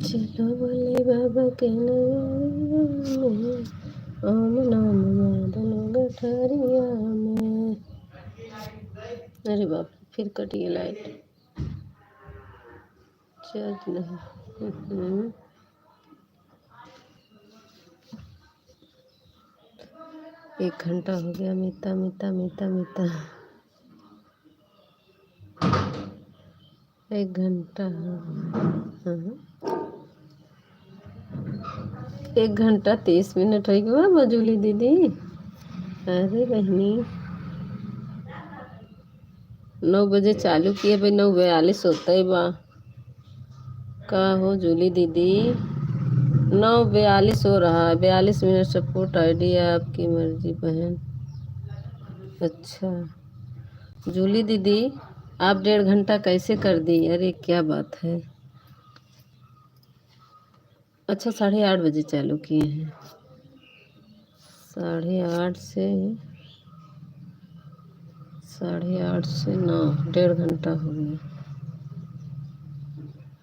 चलो बोले बाबा के नैया में, ओम नाम मादन गठरिया में। अरे बाप रे, फिर कटी है लाइट, चार्ज नहीं। एक घंटा हो गया, मीता मीता मीता मीता। एक घंटा हो गया। 1 घंटा 30 मिनट हो गया मजूली दीदी। अरे बहनी 9 बजे चालू किए भाई, 9:42 होता है बा। का हो जूली दीदी? 9:42 हो रहा है, 42 मिनट। सपोर्ट आईडी है, आपकी मर्जी बहन। अच्छा जूली दीदी आप 1.5 घंटा कैसे कर दी? अरे क्या बात है। अच्छा 8:30 बजे चालू किए हैं, 8:30 से 8:30 से 9, 1.5 घंटा हो गया।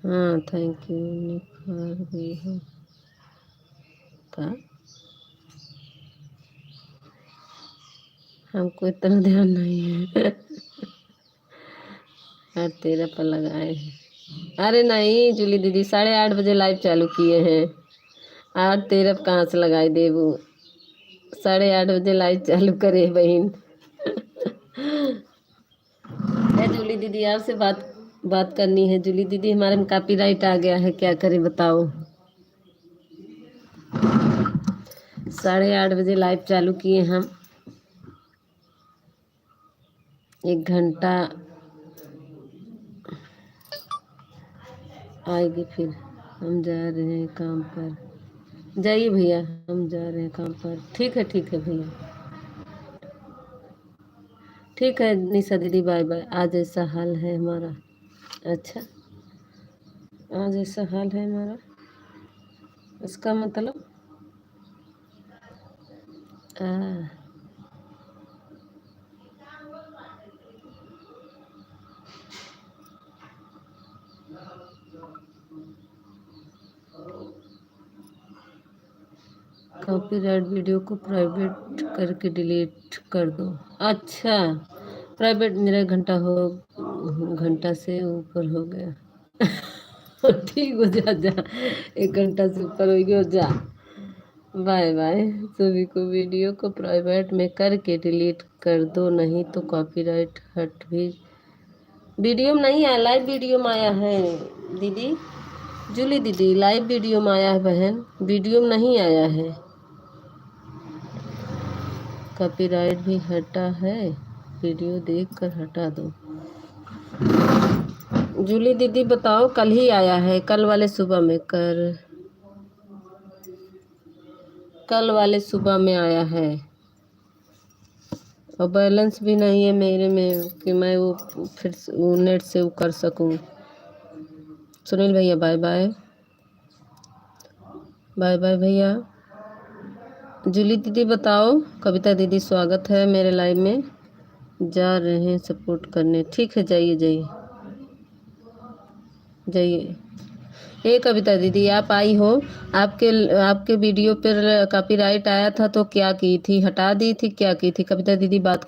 हाँ थैंक यू। निखार भी हो का, हमको इतना ध्यान नहीं है। और तेरा पर लगाए हैं। अरे नहीं जूली दीदी 8:30 बजे लाइव चालू किए हैं। 8:13 कहाँ से लगाई देबू। 8:30 बजे लाइव चालू करे बहन। है जूली दीदी आपसे बात करनी है। जूली दीदी हमारे में कॉपीराइट आ गया है, क्या करें बताओ। 8:30 बजे लाइव चालू किए हम। 1 घंटा आएगी फिर। हम जा रहे हैं काम पर। जाइए भैया, हम जा रहे हैं काम पर। ठीक है भैया, ठीक है निशा दीदी, बाय बाय। आज ऐसा हाल है हमारा। अच्छा, आज ऐसा हाल है हमारा, इसका मतलब आ, कॉपीराइट वीडियो को प्राइवेट करके डिलीट कर दो। अच्छा, प्राइवेट मेरा घंटा से ऊपर हो गया। ठीक हो जा जा, 1 घंटा से ऊपर हो गया जा। Bye bye. सभी को वीडियो को प्राइवेट में करके डिलीट कर दो, नहीं तो कॉपीराइट हट भी। वीडियो में नहीं आया, लाइव वीडियो में आया है दीदी। जूली दीदी लाइव वीडियो में आया है बहन, वीडियो में नहीं आया है। कॉपीराइट भी हटा है, वीडियो देखकर हटा दो। जूली दीदी बताओ, कल ही आया है, कल वाले सुबह में कल वाले सुबह में आया है। और बैलेंस भी नहीं है मेरे में कि मैं वो फिर वो नेट से वो कर सकूं। सुनील भैया बाय बाय, बाय बाय भैया। जूली दीदी बताओ। कविता दीदी स्वागत है मेरे लाइव में, जा रहे हैं सपोर्ट करने। ठीक है, जाइए जाइए जाइए। ये कविता दीदी आप आई हो, आपके आपके वीडियो पर कॉपीराइट आया था तो क्या की थी, हटा दी थी, क्या की थी? कविता दीदी बात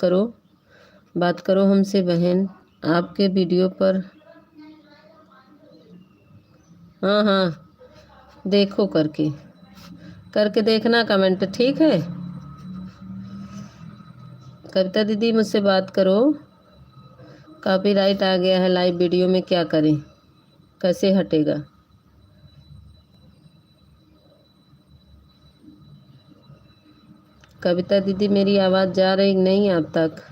करो हमसे बहन। आपके वीडियो पर हाँ हाँ, देखो करके देखना कमेंट, ठीक है। कविता दीदी मुझसे बात करो। कॉपीराइट आ गया है लाइव वीडियो में, क्या करें, कैसे हटेगा? कविता दीदी मेरी आवाज़ जा रही नहीं आप तक?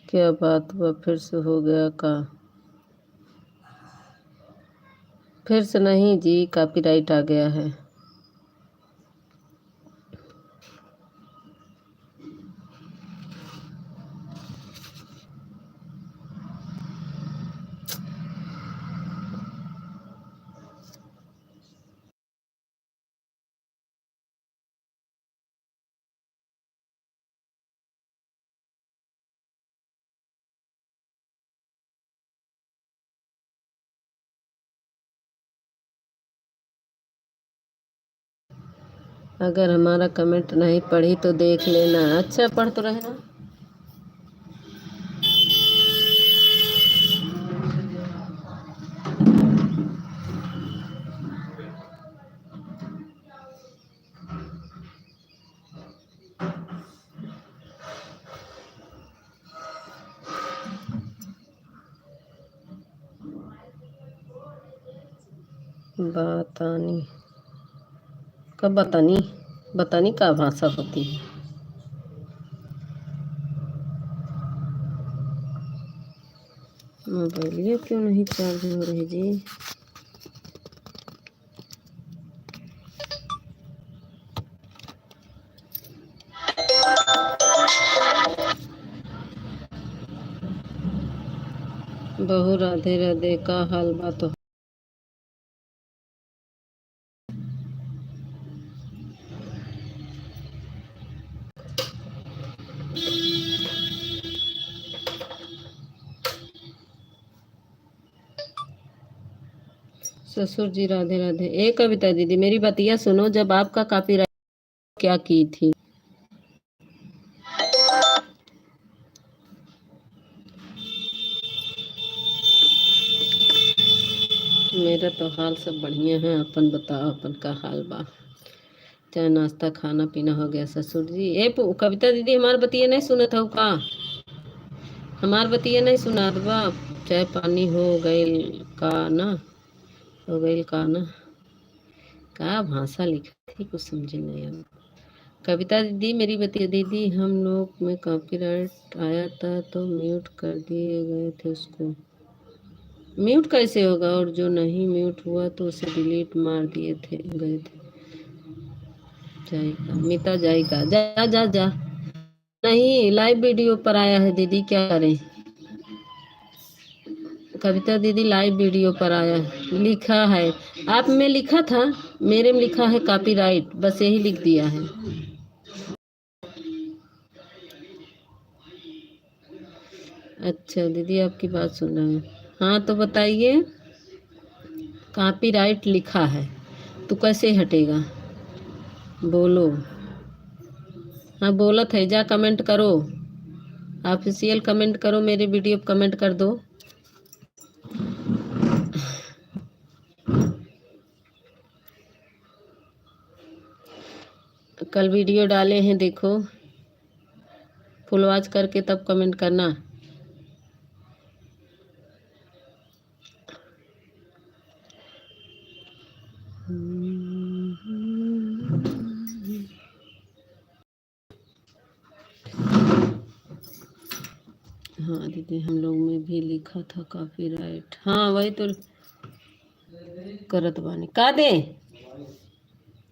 क्या बात हुआ, फिर से हो गया का? फिर से नहीं जी, कॉपीराइट आ गया है। अगर हमारा कमेंट नहीं पढ़ी तो देख लेना। अच्छा, पढ़ तो रहे ना। बात आनी कब बतानी क्या भाषा होती है। मोबाइल ये क्यों नहीं चार्ज हो रही जी। बहु राधे राधे का हाल बात हो। ससुर जी राधे राधे। ए कविता दीदी मेरी बतिया सुनो, जब आपका कॉपीराइट क्या की थी। मेरा तो हाल सब बढ़िया है, अपन बताओ अपन का हाल बा। चाय नाश्ता खाना पीना हो गया ससुर जी। कविता दीदी हमार बतिया नहीं सुनत हो का। हमार बतिया नहीं सुनात बा। चाय पानी हो गईल का ना। हो गईल का ना। का भाषा लिखी थी कुछ समझ नहीं आया। कविता दीदी मेरी बतिया दीदी, हम लोग में कॉपीराइट आया था तो म्यूट कर दिए गए थे उसको। म्यूट कैसे होगा, और जो नहीं म्यूट हुआ तो उसे डिलीट मार दिए थे गए थे। जाएगा मिता जाएगा, जा जा जा। नहीं लाइव वीडियो पर आया है दीदी, क्या करें। कविता दीदी लाइव वीडियो पर आया है, लिखा है। आप में लिखा था, मेरे में लिखा है कॉपीराइट, बस यही लिख दिया है। अच्छा दीदी आपकी बात सुन रहे हैं। हाँ तो बताइए। कॉपीराइट लिखा है तो कैसे हटेगा, बोलो। हाँ बोलत है, जा कमेंट करो। ऑफिशियल कमेंट करो, मेरे वीडियो पे कमेंट कर दो। कल वीडियो डाले हैं देखो, फुल वॉच करके तब कमेंट करना। हाँ दीदी हम लोग में भी लिखा था कॉपीराइट। हाँ वही तो करत बानी का दे।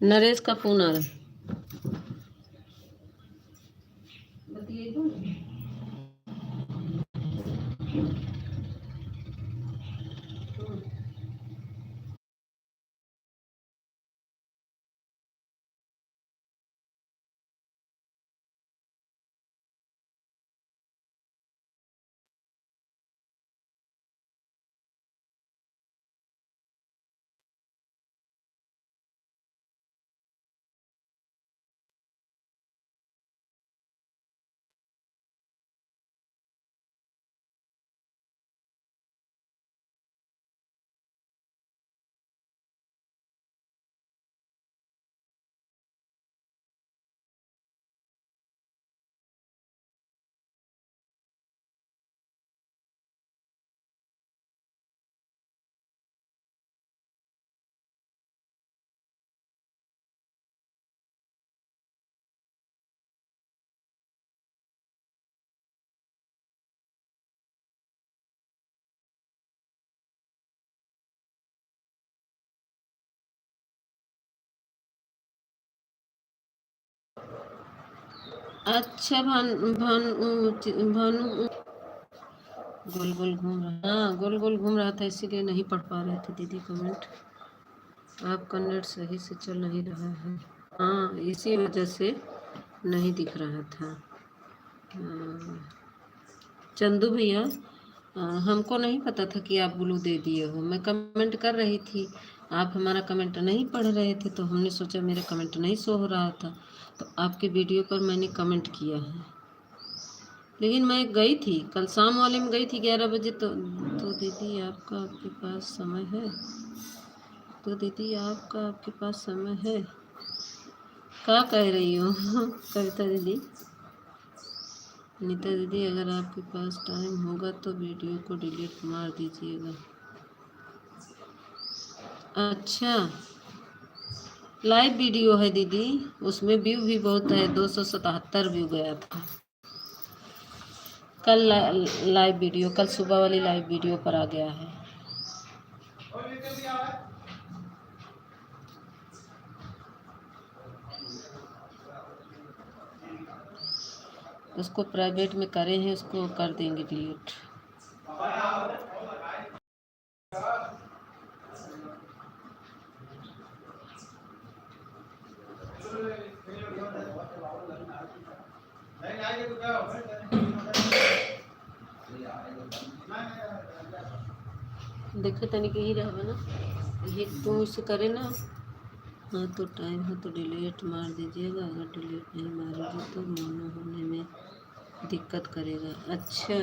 नरेश का फोन आ रहा है। अच्छा भानु गोल गोल घूम रहा, हाँ गोल गोल घूम रहा था इसीलिए नहीं पढ़ पा रहे थे दीदी कमेंट। आपका नेट सही से चल नहीं रहा है। हाँ इसी वजह से नहीं दिख रहा था। चंदू भैया, हमको नहीं पता था कि आप ब्लू दे दिए हो। मैं कमेंट कर रही थी, आप हमारा कमेंट नहीं पढ़ रहे थे, तो हमने सोचा मेरा कमेंट नहीं शो हो रहा था, तो आपके वीडियो पर मैंने कमेंट किया है। लेकिन मैं गई थी कल शाम वाले में गई थी 11 बजे, तो दीदी आपका आपके पास समय है। तो दीदी आपका आपके पास समय है, क्या कह रही हो कविता दीदी। नीता दीदी अगर आपके पास टाइम होगा तो वीडियो को डिलीट मार दीजिएगा। अच्छा लाइव वीडियो है दीदी, उसमें व्यू भी बहुत है, 277 व्यू गया था। कल लाइव वीडियो, कल सुबह वाली लाइव वीडियो पर आ गया है। उसको प्राइवेट में करे हैं, उसको कर देंगे डिलीट। देखो तनिक ही रहा ना, ये तुम इससे करे ना। हाँ तो टाइम हो तो डिलीट मार दीजिएगा, अगर डिलीट नहीं मारोगे तो मोनो होने में दिक्कत करेगा। अच्छा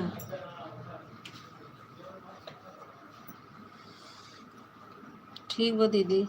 ठीक बा दीदी।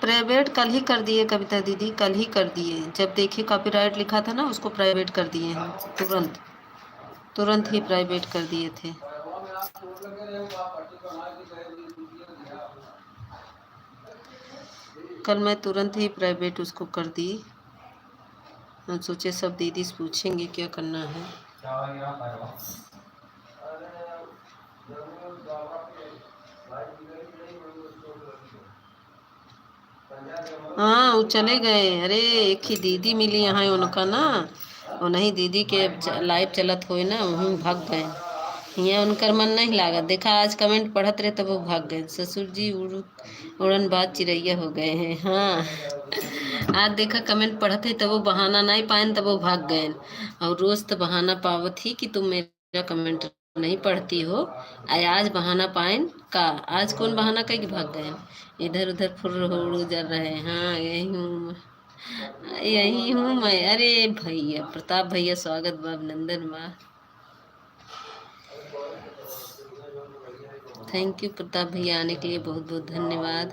प्राइवेट कल ही कर दिए कविता दीदी, कल ही कर दिए। जब देखिए कॉपीराइट लिखा था ना, उसको प्राइवेट कर दिए हैं। तुरंत तुरंत ही प्राइवेट कर दिए थे। कल मैं तुरंत ही प्राइवेट उसको कर दी। हम सोचे सब दीदी से पूछेंगे क्या करना है। हाँ वो चले गए। अरे एक ही दीदी मिली यहाँ उनका ना, वो नहीं दीदी के लाइव चलत हुए ना, वहीं भाग गए। यहाँ उनकर मन नहीं लागत। देखा आज कमेंट पढ़त रहे तब वो भाग गए। ससुर जी उड़न बात चिड़ैया हो गए हैं। हाँ आज देखा कमेंट पढ़त है तब वो बहाना नहीं पाए, तब वो भाग गए। और रोज तो बहाना पावत ही कि तुम मेरा कमेंट नहीं पढ़ती हो, आज बहाना पाइन का। आज कौन बहाना कहीं भाग गए, इधर उधर फुर उड़ रहे हैं। हाँ यही हूँ मैं। अरे भैया प्रताप भैया स्वागत बा, अभिनंदन बा। थैंक यू प्रताप भैया, आने के लिए बहुत बहुत धन्यवाद।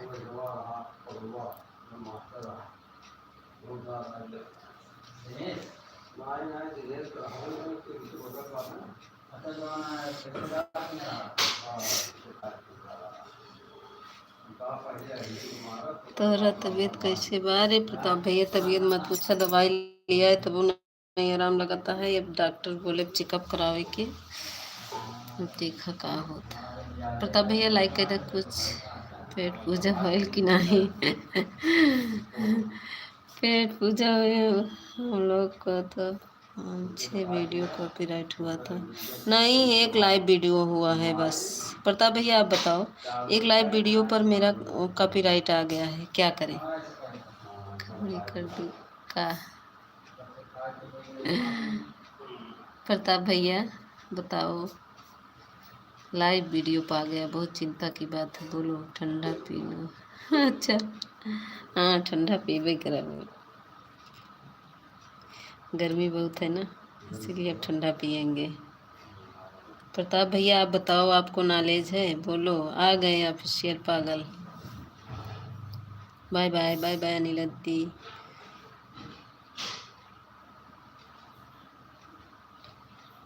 तोहरा तबीयत कैसे बा? अरे प्रताप भैया तबीयत मत पूछा, दवाई लिया है तब वो नहीं आराम लगाता है। अब डॉक्टर बोले चेकअप करावे के, देखा का होता। प्रताप भैया लाइक कर दे कुछ। पेट पूजा होल कि नहीं? पेट पूजा हुए हम लोग का तो 6 वीडियो कॉपीराइट हुआ था। नहीं एक लाइव वीडियो हुआ है बस। प्रताप भैया आप बताओ, एक लाइव वीडियो पर मेरा कॉपीराइट आ गया है, क्या करें? खबरी कर दी का? प्रताप भैया बताओ, लाइव वीडियो पा गया, बहुत चिंता की बात है। बोलो ठंडा पी लो। अच्छा हाँ ठंडा पीबे करेंगे, गर्मी बहुत है ना, इसीलिए अब ठंडा पियेंगे। प्रताप भैया आप बताओ, आपको नॉलेज है? बोलो। आ गए ऑफिशियल पागल। बाय बाय बाय बाय अनिलती।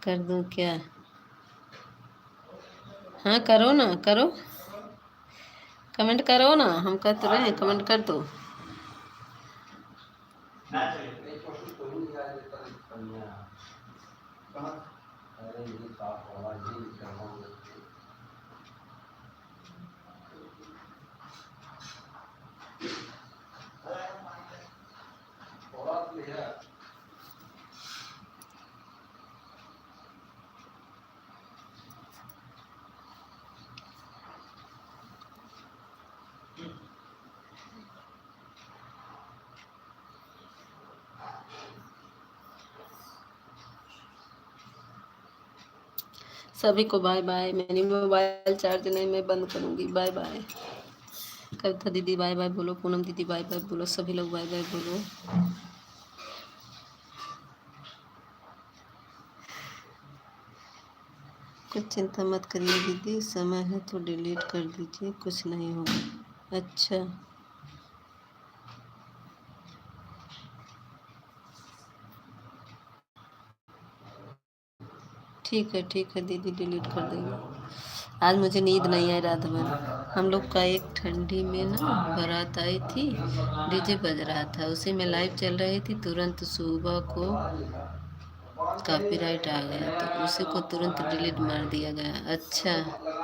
कर दूं क्या? हाँ करो ना, करो कमेंट करो ना, हम कह तो रहे हैं कमेंट कर दो। सभी को बाय बाय। मेरी मोबाइल चार्ज नहीं, मैं बंद करूँगी। Bye bye. कविता दीदी बाय बाय बोलो, पूनम दीदी बाय बाय बोलो, सभी लोग बाय बाय बोलो। कुछ चिंता मत करिए दीदी, समय है तो डिलीट कर दीजिए, कुछ नहीं होगा। अच्छा, ठीक है दीदी, डिलीट कर देंगे। आज मुझे नींद नहीं आई रात भर। हम लोग का एक ठंडी में ना बारात आई थी, डीजे बज रहा था, उसी में लाइव चल रही थी। तुरंत सुबह को कॉपीराइट आ गया तो उसी को तुरंत डिलीट मार दिया गया। अच्छा।